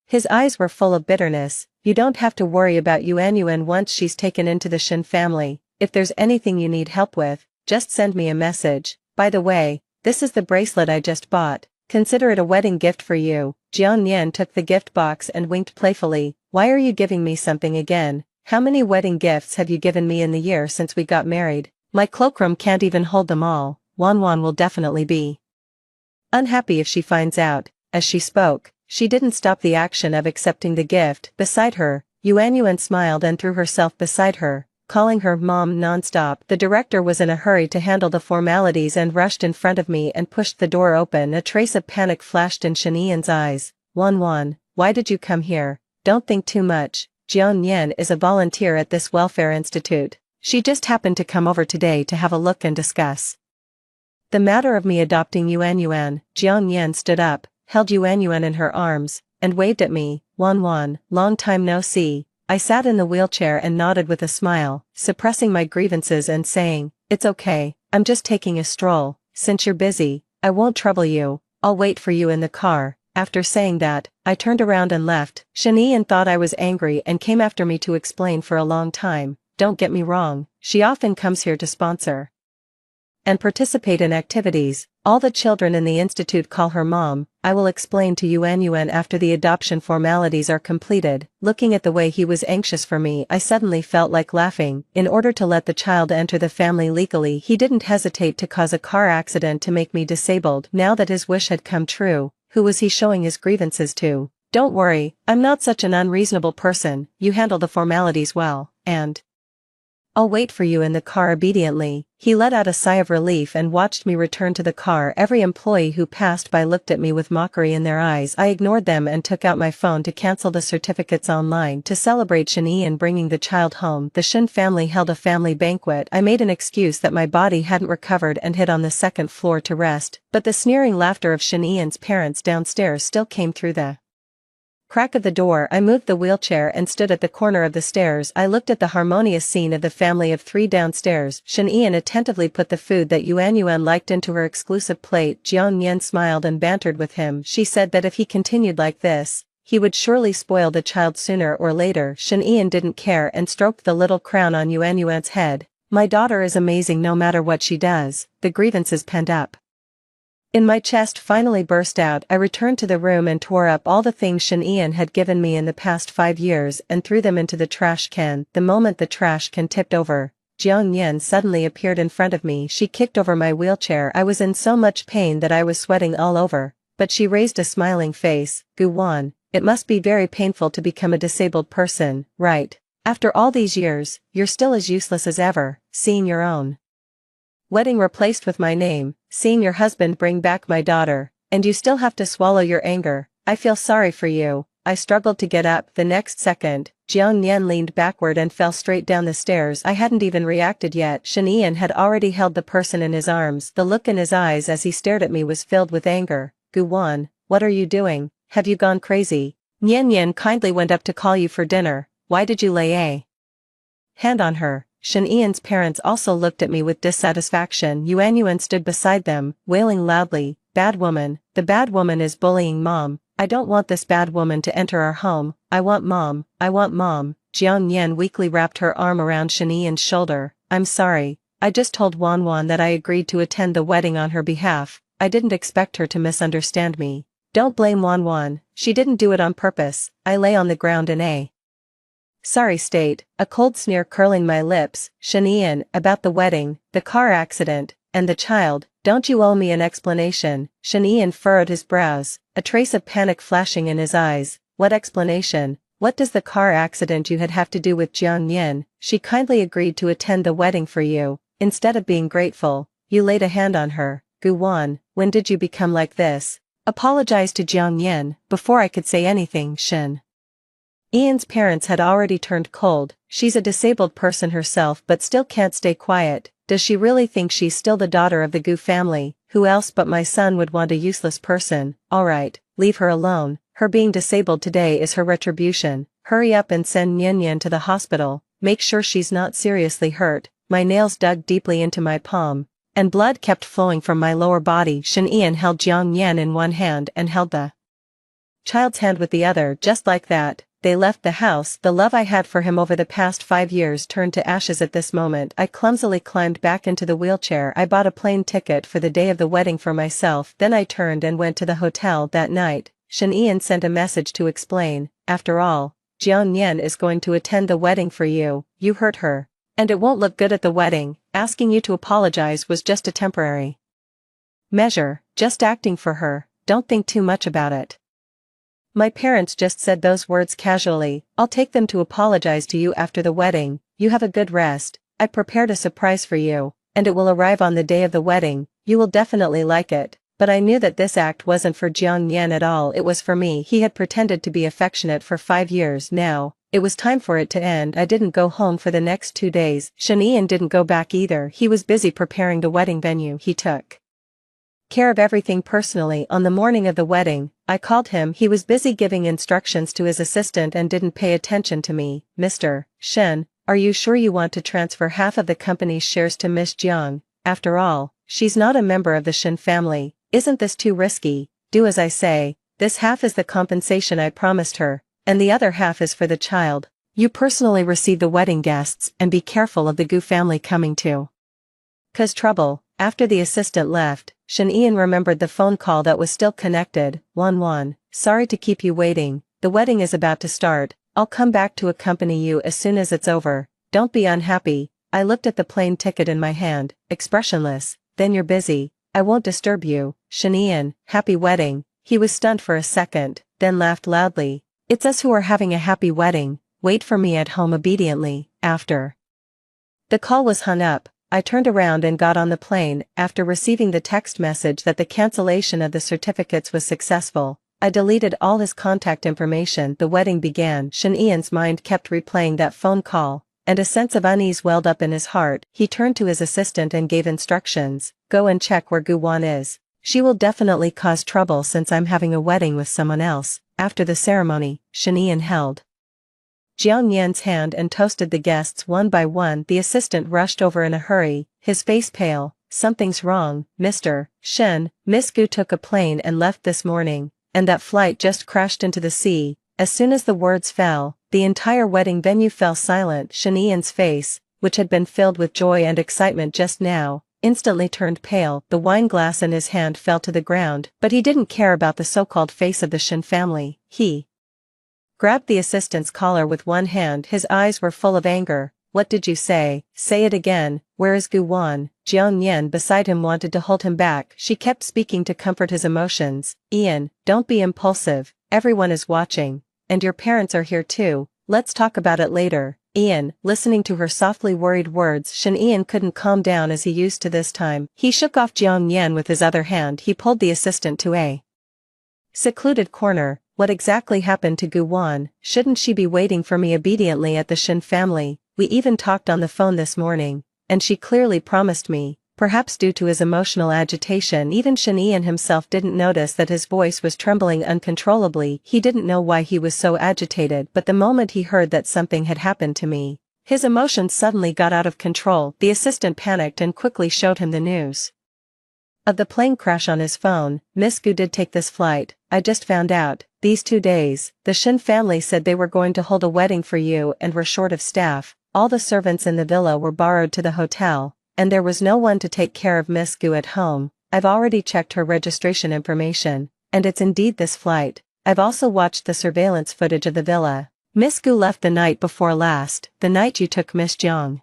his eyes were full of bitterness. You don't have to worry about Yuan once she's taken into the Shen family. If there's anything you need help with, just send me a message. By the way, this is the bracelet I just bought. Consider it a wedding gift for you. Jiang Yan took the gift box and winked playfully. Why are you giving me something again? How many wedding gifts have you given me in the year since we got married? My cloakroom can't even hold them all. Wan will definitely be unhappy if she finds out. As she spoke, she didn't stop the action of accepting the gift. Beside her, Yuan smiled and threw herself beside her, calling her mom non-stop. The director was in a hurry to handle the formalities and rushed in front of me and pushed the door open. A trace of panic flashed in Shen eyes. Wan, why did you come here? Don't think too much. Jiang Yan is a volunteer at this welfare institute. She just happened to come over today to have a look and discuss the matter of me adopting Yuan. Jiang Yan stood up, held Yuan in her arms, and waved at me. Wan, long time no see. I sat in the wheelchair and nodded with a smile, suppressing my grievances and saying, it's okay, I'm just taking a stroll. Since you're busy, I won't trouble you. I'll wait for you in the car. After saying that, I turned around and left. Shen thought I was angry and came after me to explain for a long time. Don't get me wrong, she often comes here to sponsor and participate in activities. All the children in the institute call her mom. I will explain to Yuan after the adoption formalities are completed. Looking at the way he was anxious for me, I suddenly felt like laughing. In order to let the child enter the family legally, he didn't hesitate to cause a car accident to make me disabled. Now that his wish had come true, who was he showing his grievances to? Don't worry, I'm not such an unreasonable person. You handle the formalities well, and I'll wait for you in the car obediently. He let out a sigh of relief and watched me return to the car. Every employee who passed by looked at me with mockery in their eyes. I ignored them and took out my phone to cancel the certificates online. To celebrate Shen bringing the child home, the Shen family held a family banquet. I made an excuse that my body hadn't recovered and hid on the second floor to rest, but the sneering laughter of Shen's parents downstairs still came through the crack of the door. I moved the wheelchair and stood at the corner of the stairs. I looked at the harmonious scene of the family of three downstairs. Shen attentively put the food that Yuan liked into her exclusive plate. Jiang Yan smiled and bantered with him. She said that if he continued like this, he would surely spoil the child sooner or later. Shen didn't care and stroked the little crown on Yuan's head. My daughter is amazing no matter what she does. The grievances pent up in my chest finally burst out. I returned to the room and tore up all the things Shen had given me in the past 5 years and threw them into the trash can. The moment the trash can tipped over, Jiang Yan suddenly appeared in front of me. She kicked over my wheelchair. I was in so much pain that I was sweating all over, but she raised a smiling face. Wan, it must be very painful to become a disabled person, right? After all these years, you're still as useless as ever. Seeing your own wedding replaced with my name, seeing your husband bring back my daughter, and you still have to swallow your anger. I feel sorry for you. I struggled to get up. The next second, Jiang Yan leaned backward and fell straight down the stairs. I hadn't even reacted yet. Shen had already held the person in his arms. The look in his eyes as he stared at me was filled with anger. Wan, what are you doing? Have you gone crazy? Yan kindly went up to call you for dinner. Why did you lay a hand on her? Shen's parents also looked at me with dissatisfaction. Yuan stood beside them, wailing loudly, bad woman, the bad woman is bullying mom. I don't want this bad woman to enter our home. I want mom. Jiang Yan weakly wrapped her arm around Shen's shoulder. I'm sorry, I just told Wan that I agreed to attend the wedding on her behalf. I didn't expect her to misunderstand me. Don't blame Wan, she didn't do it on purpose. I lay on the ground in a sorry state, a cold sneer curling my lips. Shen, about the wedding, the car accident, and the child, don't you owe me an explanation? Shen furrowed his brows, a trace of panic flashing in his eyes. What explanation? What does the car accident you had have to do with Jiang Yan? She kindly agreed to attend the wedding for you. Instead of being grateful, you laid a hand on her. Wan, when did you become like this? Apologize to Jiang Yan. Before I could say anything, Shen Ian's parents had already turned cold. She's a disabled person herself but still can't stay quiet. Does she really think she's still the daughter of the Gu family? Who else but my son would want a useless person? Alright, leave her alone. Her being disabled today is her retribution. Hurry up and send Nyan Nyan to the hospital. Make sure she's not seriously hurt. My nails dug deeply into my palm, and blood kept flowing from my lower body. Shen Ian held Jiang Yan in one hand and held the child's hand with the other. Just like that, they left the house. The love I had for him over the past 5 years turned to ashes at this moment. I clumsily climbed back into the wheelchair. I bought a plane ticket for the day of the wedding for myself. Then I turned and went to the hotel that night. Shen Ian sent a message to explain. After all, Jiang Yan is going to attend the wedding for you. You hurt her, and it won't look good at the wedding. Asking you to apologize was just a temporary measure, just acting for her. Don't think too much about it. My parents just said those words casually. I'll take them to apologize to you after the wedding. You have a good rest. I prepared a surprise for you, and it will arrive on the day of the wedding. You will definitely like it. But I knew that this act wasn't for Jiang Yan at all. It was for me. He had pretended to be affectionate for 5 years now. It was time for it to end. I didn't go home for the next 2 days. Shen Ian didn't go back either. He was busy preparing the wedding venue. He took care of everything personally. On the morning of the wedding, I called him. He was busy giving instructions to his assistant and didn't pay attention to me. Mr. Shen, are you sure you want to transfer half of the company's shares to Miss Jiang? After all, she's not a member of the Shen family. Isn't this too risky? Do as I say. This half is the compensation I promised her, and the other half is for the child. You personally receive the wedding guests and be careful of the Gu family coming to cause trouble. After the assistant left, Shen Ian remembered the phone call that was still connected. Wan, sorry to keep you waiting. The wedding is about to start. I'll come back to accompany you as soon as it's over. Don't be unhappy. I looked at the plane ticket in my hand, expressionless. Then you're busy. I won't disturb you. Shen Ian, happy wedding. He was stunned for a second, then laughed loudly. It's us who are having a happy wedding. Wait for me at home obediently. After the call was hung up, I turned around and got on the plane. After receiving the text message that the cancellation of the certificates was successful, I deleted all his contact information. The wedding began. Shen Ian's mind kept replaying that phone call, and a sense of unease welled up in his heart. He turned to his assistant and gave instructions. Go and check where Gu Wan is. She will definitely cause trouble since I'm having a wedding with someone else. After the ceremony, Shen Ian held Jiang Yan's hand and toasted the guests one by one. The assistant rushed over in a hurry, his face pale. Something's wrong, Mr. Shen. Miss Gu took a plane and left this morning, and that flight just crashed into the sea. As soon as the words fell, the entire wedding venue fell silent. Shen Ian's face, which had been filled with joy and excitement just now, instantly turned pale. The wine glass in his hand fell to the ground, but he didn't care about the so-called face of the Shen family. He grabbed the assistant's collar with one hand. His eyes were full of anger. What did you say? Say it again. Where is Gu Wan? Jiang Yan beside him wanted to hold him back. She kept speaking to comfort his emotions. Ian, don't be impulsive. Everyone is watching. And your parents are here too. Let's talk about it later. Ian, listening to her softly worried words, Shen Ian couldn't calm down as he used to this time. He shook off Jiang Yan with his other hand. He pulled the assistant to a secluded corner. What exactly happened to Gu Wan? Shouldn't she be waiting for me obediently at the Shen family? We even talked on the phone this morning, and she clearly promised me. Perhaps due to his emotional agitation, even Shen Ian himself didn't notice that his voice was trembling uncontrollably. He didn't know why he was so agitated, but the moment he heard that something had happened to me, his emotions suddenly got out of control. The assistant panicked and quickly showed him the news of the plane crash on his phone. Miss Gu did take this flight. I just found out. These 2 days, the Shen family said they were going to hold a wedding for you and were short of staff. All the servants in the villa were borrowed to the hotel, and there was no one to take care of Miss Gu at home. I've already checked her registration information, and it's indeed this flight. I've also watched the surveillance footage of the villa. Miss Gu left the night before last, the night you took Miss Jiang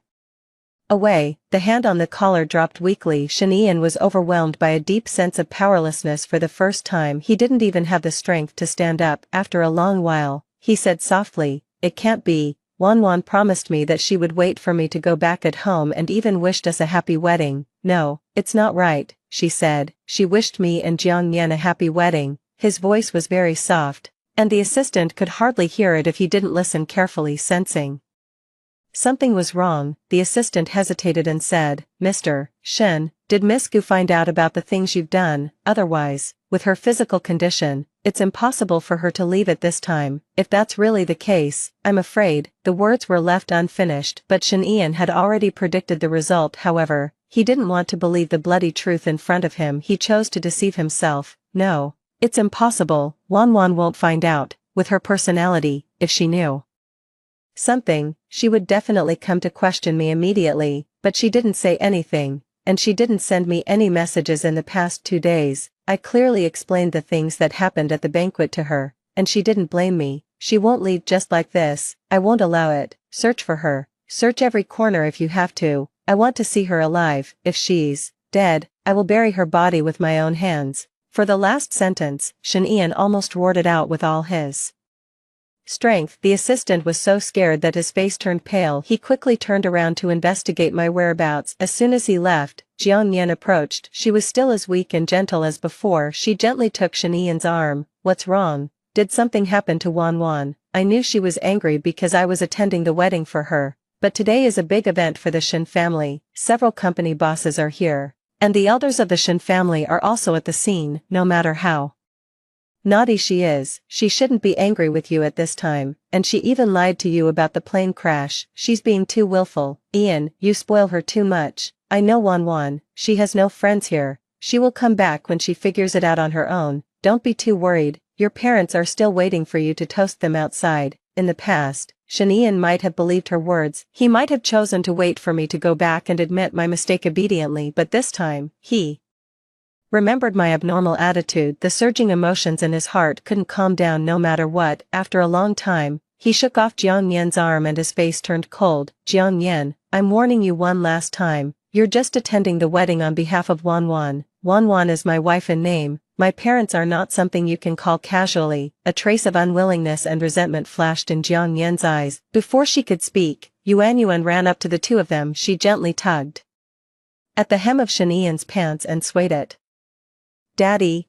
away. The hand on the collar dropped weakly. Shen Ian was overwhelmed by a deep sense of powerlessness for the first time. He didn't even have the strength to stand up. After a long while, he said softly, it can't be. Wan promised me that she would wait for me to go back at home and even wished us a happy wedding. No, it's not right, she said. She wished me and Jiang Yan a happy wedding. His voice was very soft, And the assistant could hardly hear it if he didn't listen carefully, sensing something was wrong. The assistant hesitated and said, "Mr. Shen, did Miss Gu find out about the things you've done? Otherwise, with her physical condition, it's impossible for her to leave at this time. If that's really the case, I'm afraid." The words were left unfinished, but Shen Ian had already predicted the result. However, he didn't want to believe the bloody truth in front of him. He chose to deceive himself. "No, it's impossible. Wan won't find out. With her personality, if she knew something, she would definitely come to question me immediately, but she didn't say anything, and she didn't send me any messages in the past 2 days. I clearly explained the things that happened at the banquet to her, and she didn't blame me. She won't leave just like this. I won't allow it. Search for her. Search every corner if you have to. I want to see her alive. If she's dead, I will bury her body with my own hands." For the last sentence, Shen Ian almost roared it out with all his strength. The assistant was so scared that his face turned pale. He quickly turned around to investigate my whereabouts. As soon as he left, Jiang Yan approached. She was still as weak and gentle as before. She gently took Shen Ian's arm. "What's wrong? Did something happen to Wan? I knew she was angry because I was attending the wedding for her, but today is a big event for the Shen family. Several company bosses are here, and the elders of the Shen family are also at the scene. No matter how naughty she is, she shouldn't be angry with you at this time, and she even lied to you about the plane crash. She's being too willful. Ian, you spoil her too much. I know Wan, she has no friends here. She will come back when she figures it out on her own. Don't be too worried. Your parents are still waiting for you to toast them outside." In the past, Shen Ian might have believed her words. He might have chosen to wait for me to go back and admit my mistake obediently, but this time, he remembered my abnormal attitude. The surging emotions in his heart couldn't calm down no matter what. After a long time, he shook off Jiang Yan's arm and his face turned cold. "Jiang Yan, I'm warning you one last time. You're just attending the wedding on behalf of Wan. Wan is my wife in name. My parents are not something you can call casually." A trace of unwillingness and resentment flashed in Jiang Yan's eyes. Before she could speak, Yuan ran up to the two of them. She gently tugged at the hem of Shen Ian's pants and swayed it. Daddy,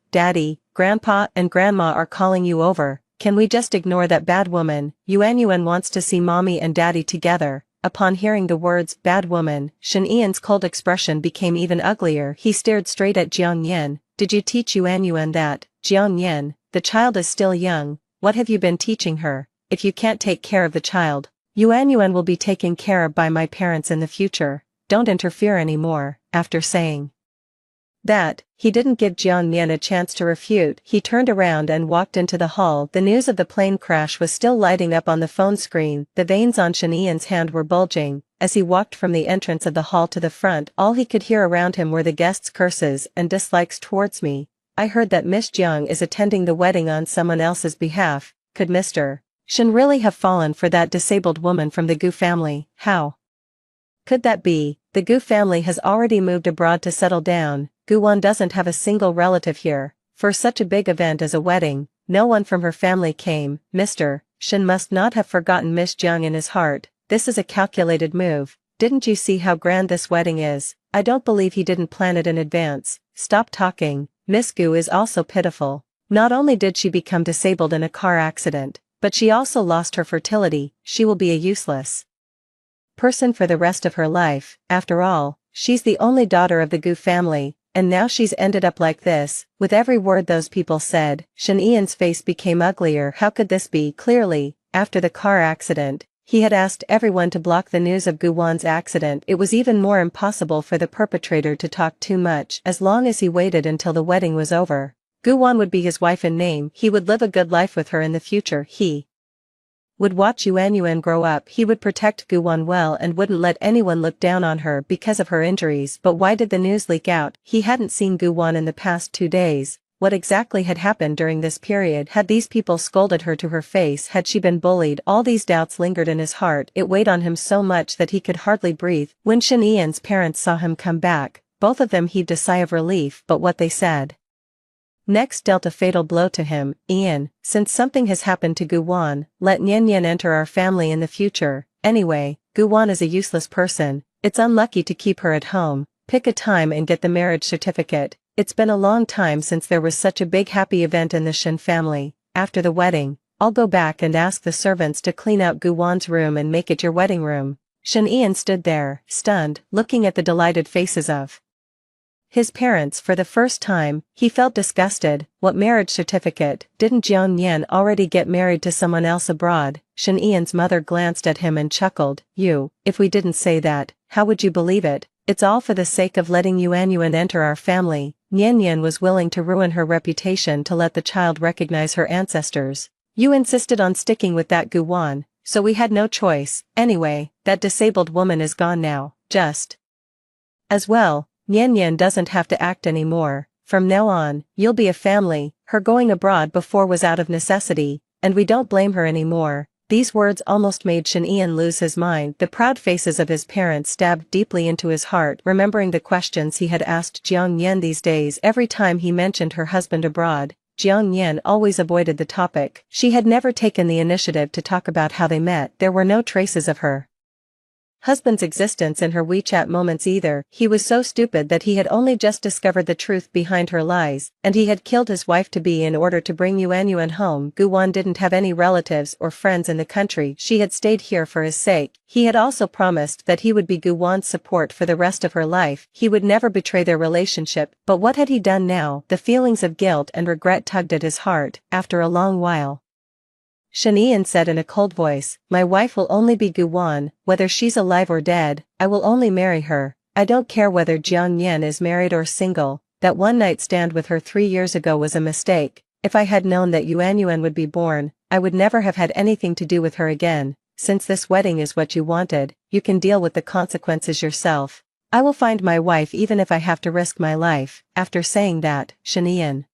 Grandpa and Grandma are calling you over. Can we just ignore that bad woman? Yuan wants to see Mommy and Daddy together." Upon hearing the words, "bad woman," Shen Ian's cold expression became even uglier. He stared straight at Jiang Yan. "Did you teach Yuan that? Jiang Yan, the child is still young. What have you been teaching her? If you can't take care of the child, Yuan will be taken care of by my parents in the future. Don't interfere anymore." After saying that, he didn't give Jiang Yan a chance to refute. He turned around and walked into the hall. The news of the plane crash was still lighting up on the phone screen. The veins on Shen Ian's hand were bulging. As he walked from the entrance of the hall to the front, all he could hear around him were the guests' curses and dislikes towards me. "I heard that Miss Jiang is attending the wedding on someone else's behalf. Could Mr. Shen really have fallen for that disabled woman from the Gu family? How could that be? The Gu family has already moved abroad to settle down. Guwan doesn't have a single relative here. For such a big event as a wedding, no one from her family came. Mr. Shen must not have forgotten Miss Jiang in his heart. This is a calculated move. Didn't you see how grand this wedding is? I don't believe he didn't plan it in advance." "Stop talking. Miss Gu is also pitiful. Not only did she become disabled in a car accident, but she also lost her fertility. She will be a useless person for the rest of her life. After all, she's the only daughter of the Gu family. And now she's ended up like this." With every word those people said, Shen Ian's face became uglier. How could this be? Clearly, after the car accident, he had asked everyone to block the news of Guwan's accident. It was even more impossible for the perpetrator to talk too much. As long as he waited until the wedding was over, Guwan would be his wife in name. He would live a good life with her in the future. He would watch Yuan grow up. He would protect Guwan well and wouldn't let anyone look down on her because of her injuries. But why did the news leak out? He hadn't seen Guwan in the past 2 days. What exactly had happened during this period? Had these people scolded her to her face? Had she been bullied? All these doubts lingered in his heart. It weighed on him so much that he could hardly breathe. When Shen Ian's parents saw him come back, both of them heaved a sigh of relief. But what they said next dealt a fatal blow to him. "Ian, since something has happened to Guwan, let Nian enter our family in the future. Anyway, Guwan is a useless person. It's unlucky to keep her at home. Pick a time and get the marriage certificate. It's been a long time since there was such a big happy event in the Shen family. after the wedding, I'll go back and ask the servants to clean out Guwan's room and make it your wedding room." Shen Ian stood there, stunned, looking at the delighted faces of his parents for the first time. He felt disgusted. What marriage certificate? Didn't Jiang Yan already get married to someone else abroad? Shen Ian's mother glanced at him and chuckled. If we didn't say that, how would you believe it? It's all for the sake of letting Yuan enter our family. Nian Yan was willing to ruin her reputation to let the child recognize her ancestors. You insisted on sticking with that Guwan, so we had no choice. Anyway, that disabled woman is gone now. Just as well, Nian Yan doesn't have to act anymore. From now on, you'll be a family. Her going abroad before was out of necessity, and we don't blame her anymore. These words almost made Shen Ian lose his mind. The proud faces of his parents stabbed deeply into his heart, remembering the questions he had asked Jiang Yan these days. Every time he mentioned her husband abroad, Jiang Yan always avoided the topic. She had never taken the initiative to talk about how they met. There were no traces of her husband's existence in her WeChat moments either. He was so stupid that he had only just discovered the truth behind her lies, and he had killed his wife-to-be in order to bring Yuan home. Guwan didn't have any relatives or friends in the country. She had stayed here for his sake. He had also promised that he would be Guwan's support for the rest of her life. He would never betray their relationship. But what had he done now? The feelings of guilt and regret tugged at his heart. After a long while, Shen Ian said in a cold voice, "My wife will only be Guwan, whether she's alive or dead. I will only marry her. I don't care whether Jiang Yan is married or single. That one-night stand with her 3 years ago was a mistake. If I had known that Yuan would be born, I would never have had anything to do with her again. Since this wedding is what you wanted, you can deal with the consequences yourself. I will find my wife even if I have to risk my life." After saying that, Shen Ian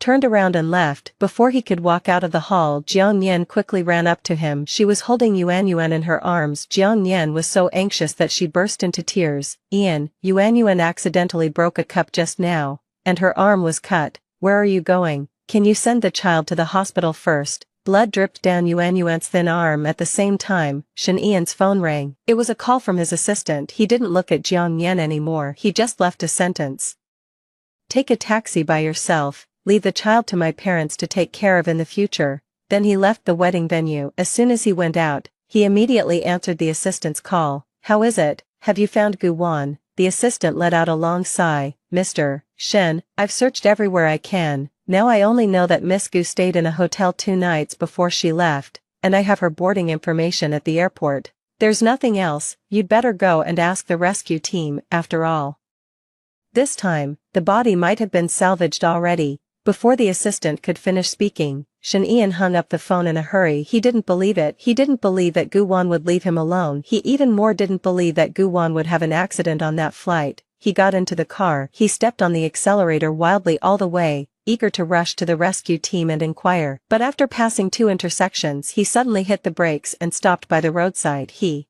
turned around and left. Before he could walk out of the hall, Jiang Yan quickly ran up to him. She was holding Yuan in her arms. Jiang Yan was so anxious that she burst into tears. Yuan accidentally broke a cup just now, and her arm was cut. "Where are you going? Can you send the child to the hospital first?" Blood dripped down Yuan's thin arm. At the same time, Shen Ian's phone rang. It was a call from his assistant. He didn't look at Jiang Yan anymore. He just left a sentence. "Take a taxi by yourself. Leave the child to my parents to take care of in the future." Then he left the wedding venue. As soon as he went out, he immediately answered the assistant's call. "How is it? Have you found Guwan?" The assistant let out a long sigh. "Mr. Shen, I've searched everywhere I can. Now I only know that Miss Gu stayed in a hotel 2 nights before she left, and I have her boarding information at the airport. There's nothing else. You'd better go and ask the rescue team. After all, this time, the body might have been salvaged already." Before the assistant could finish speaking, Shen Ian hung up the phone in a hurry. He didn't believe it. He didn't believe that Guwan would leave him alone. He even more didn't believe that Guwan would have an accident on that flight. He got into the car. He stepped on the accelerator wildly all the way, eager to rush to the rescue team and inquire. But after passing 2 intersections, he suddenly hit the brakes and stopped by the roadside. He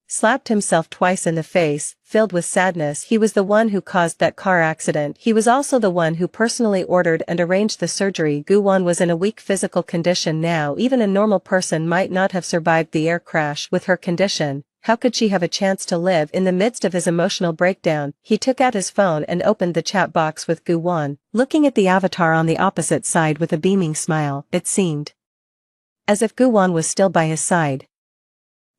slapped himself twice in the face, filled with sadness. He was the one who caused that car accident. He was also the one who personally ordered and arranged the surgery. Guwan was in a weak physical condition now. Even a normal person might not have survived the air crash. With her condition, how could she have a chance to live? In the midst of his emotional breakdown, he took out his phone and opened the chat box with Guwan, looking at the avatar on the opposite side with a beaming smile. It seemed as if Guwan was still by his side.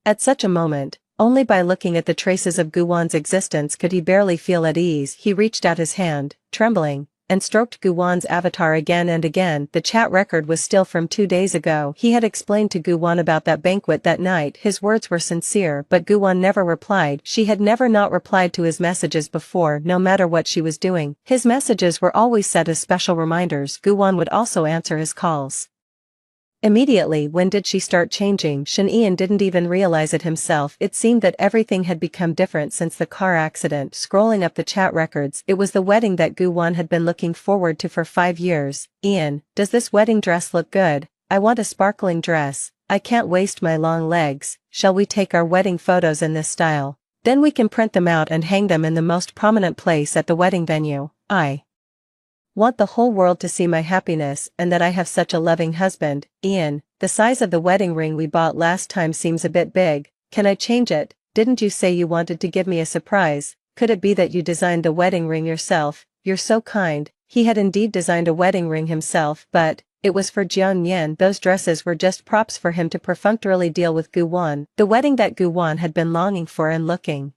At such a moment, only by looking at the traces of Guwan's existence could he barely feel at ease. He reached out his hand, trembling, and stroked Guwan's avatar again and again. The chat record was still from 2 days ago. He had explained to Guwan about that banquet that night. His words were sincere, but Guwan never replied. She had never not replied to his messages before, no matter what she was doing. His messages were always set as special reminders. Guwan would also answer his calls immediately. When did she start changing? Shen Ian didn't even realize it himself. It seemed that everything had become different since the car accident. Scrolling up the chat records, it was the wedding that Guwan had been looking forward to for 5 years. "Ian, does this wedding dress look good? I want a sparkling dress. I can't waste my long legs. Shall we take our wedding photos in this style? Then we can print them out and hang them in the most prominent place at the wedding venue. I want the whole world to see my happiness and that I have such a loving husband." "Ian, the size of the wedding ring we bought last time seems a bit big. Can I change it? Didn't you say you wanted to give me a surprise? Could it be that you designed the wedding ring yourself? You're so kind." He had indeed designed a wedding ring himself, but It was for Jiang Yan. Those dresses were just props for him to perfunctorily deal with Gu Wan, the wedding that Gu Wan had been longing for and looking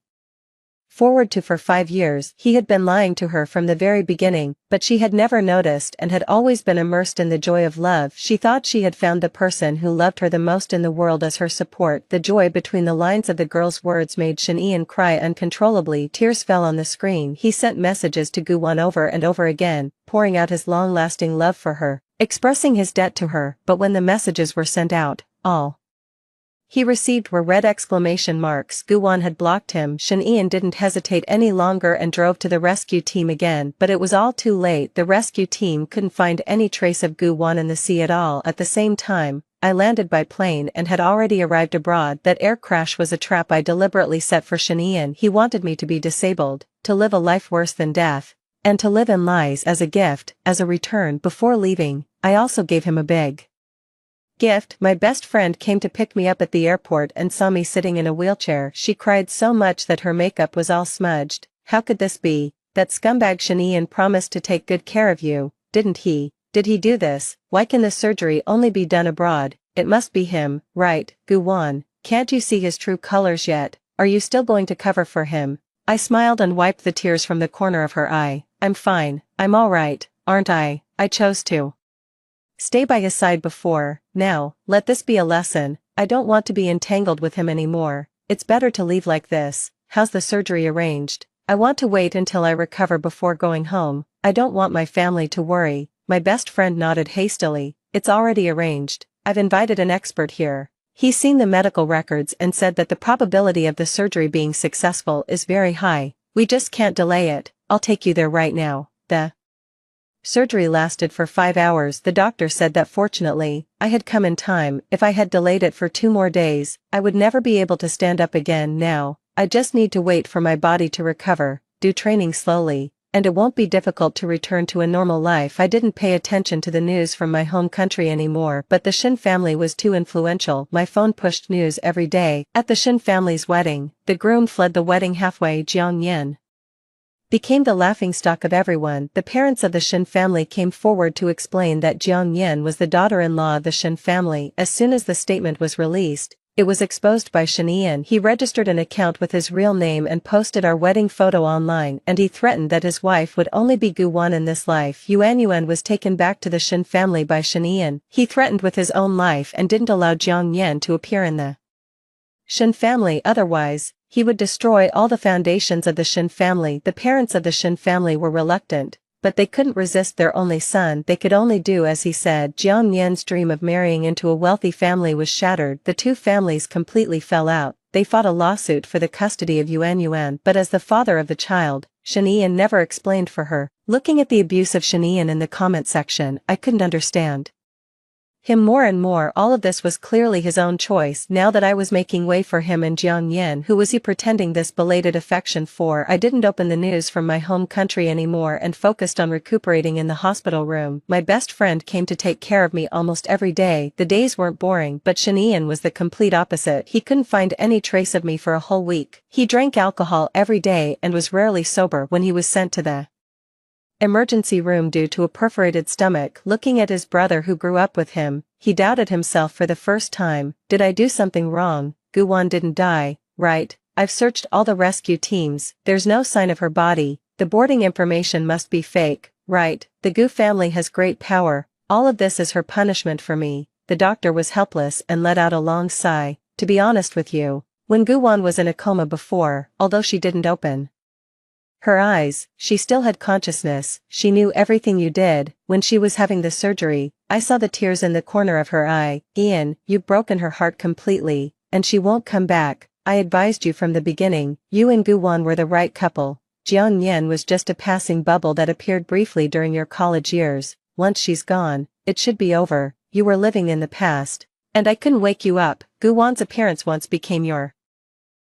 forward to for 5 years. He had been lying to her from the very beginning, but she had never noticed and had always been immersed in the joy of love. She thought she had found the person who loved her the most in the world as her support. The joy between the lines of the girl's words made Shen Ian cry uncontrollably. Tears fell on the screen. He sent messages to Gu Wan over and over again, pouring out his long-lasting love for her, expressing his debt to her, but when the messages were sent out, all he received were red exclamation marks. Gu Wan had blocked him. Shen Ian didn't hesitate any longer and drove to the rescue team again, but it was all too late. The rescue team couldn't find any trace of Gu Wan in the sea at all. At the same time, I landed by plane and had already arrived abroad. That air crash was a trap I deliberately set for Shen Ian. He wanted me to be disabled, to live a life worse than death, and to live in lies as a gift. As a return before leaving, I also gave him a big gift. My best friend came to pick me up at the airport and saw me sitting in a wheelchair. She cried so much that her makeup was all smudged. How could this be? That scumbag Shen Ian promised to take good care of you, didn't he? Did he do this? Why can the surgery only be done abroad? It must be him, right? Gu Wan, can't you see his true colors yet? Are you still going to cover for him? I smiled and wiped the tears from the corner of her eye. I'm fine, I'm all right, aren't I? I chose to stay by his side before. Now, let this be a lesson. I don't want to be entangled with him anymore. It's better to leave like this. How's the surgery arranged? I want to wait until I recover before going home. I don't want my family to worry. My best friend nodded hastily. It's already arranged. I've invited an expert here. He's seen the medical records and said that the probability of the surgery being successful is very high. We just can't delay it. I'll take you there right now. The surgery lasted for 5 hours. The doctor said that fortunately, I had come in time. If I had delayed it for 2 more days, I would never be able to stand up again. Now, I just need to wait for my body to recover, do training slowly, and it won't be difficult to return to a normal life. I didn't pay attention to the news from my home country anymore, but the Shen family was too influential. My phone pushed news every day. At the Shen family's wedding, the groom fled the wedding halfway. Jiang Yan became the laughingstock of everyone. The parents of the Shen family came forward to explain that Jiang Yan was the daughter-in-law of the Shen family. As soon as the statement was released, it was exposed by Shen Ian. He registered an account with his real name and posted our wedding photo online, and he threatened that his wife would only be Gu Wan in this life. Yuan was taken back to the Shen family by Shen Ian. He threatened with his own life and didn't allow Jiang Yan to appear in the Shen family. Otherwise, he would destroy all the foundations of the Shen family. The parents of the Shen family were reluctant, but they couldn't resist their only son. They could only do as he said. Jiang Yan's dream of marrying into a wealthy family was shattered. The two families completely fell out. They fought a lawsuit for the custody of Yuan, but as the father of the child, Shen Ian never explained for her. Looking at the abuse of Shen Ian in the comment section, I couldn't understand him more and more. All of this was clearly his own choice. Now that I was making way for him and Jiang Yan, who was he pretending this belated affection for? I didn't open the news from my home country anymore and focused on recuperating in the hospital room. My best friend came to take care of me almost every day. The days weren't boring, but Shen Ian was the complete opposite. He couldn't find any trace of me for a whole week. He drank alcohol every day and was rarely sober when he was sent to the emergency room due to a perforated stomach. Looking at his brother who grew up with him, he doubted himself for the first time. Did I do something wrong? Gu Wan didn't die, right? I've searched all the rescue teams. There's no sign of her body. The boarding information must be fake, right? The Gu family has great power. All of this is her punishment for me. The doctor was helpless and let out a long sigh. To be honest with you, when Gu Wan was in a coma before, although she didn't open her eyes, she still had consciousness. She knew everything you did. When she was having the surgery, I saw the tears in the corner of her eye. Ian, you've broken her heart completely, and she won't come back. I advised you from the beginning. You and Gu Wan were the right couple. Jiang Yan was just a passing bubble that appeared briefly during your college years. Once she's gone, it should be over. You were living in the past, and I couldn't wake you up. Gu Wan's appearance once became your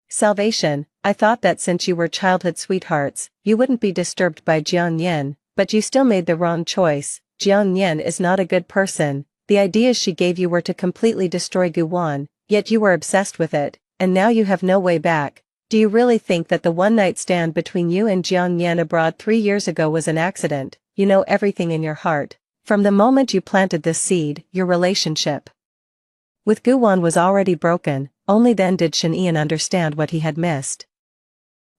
salvation. I thought that since you were childhood sweethearts, you wouldn't be disturbed by Jiang Yan, but you still made the wrong choice. Jiang Yan is not a good person. The ideas she gave you were to completely destroy Gu Wan, yet you were obsessed with it, and now you have no way back. Do you really think that the one-night stand between you and Jiang Yan abroad 3 years ago was an accident? You know everything in your heart. From the moment you planted this seed, your relationship with Guwon was already broken. Only then did Shen Ian understand what he had missed.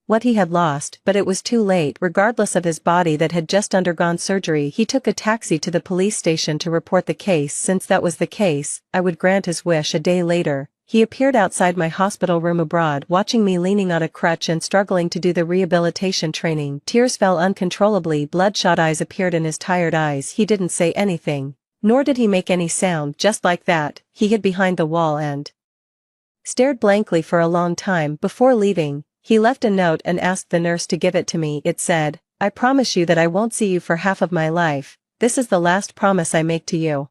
What he had lost, but it was too late. Regardless of his body that had just undergone surgery, he took a taxi to the police station to report the case. Since that was the case, I would grant his wish. A day later, he appeared outside my hospital room abroad, watching me leaning on a crutch and struggling to do the rehabilitation training. Tears fell uncontrollably, bloodshot eyes appeared in his tired eyes. He didn't say anything, nor did he make any sound. Just like that, he hid behind the wall and stared blankly for a long time. Before leaving, he left a note and asked the nurse to give it to me. It said, "I promise you that I won't see you for half of my life. This is the last promise I make to you."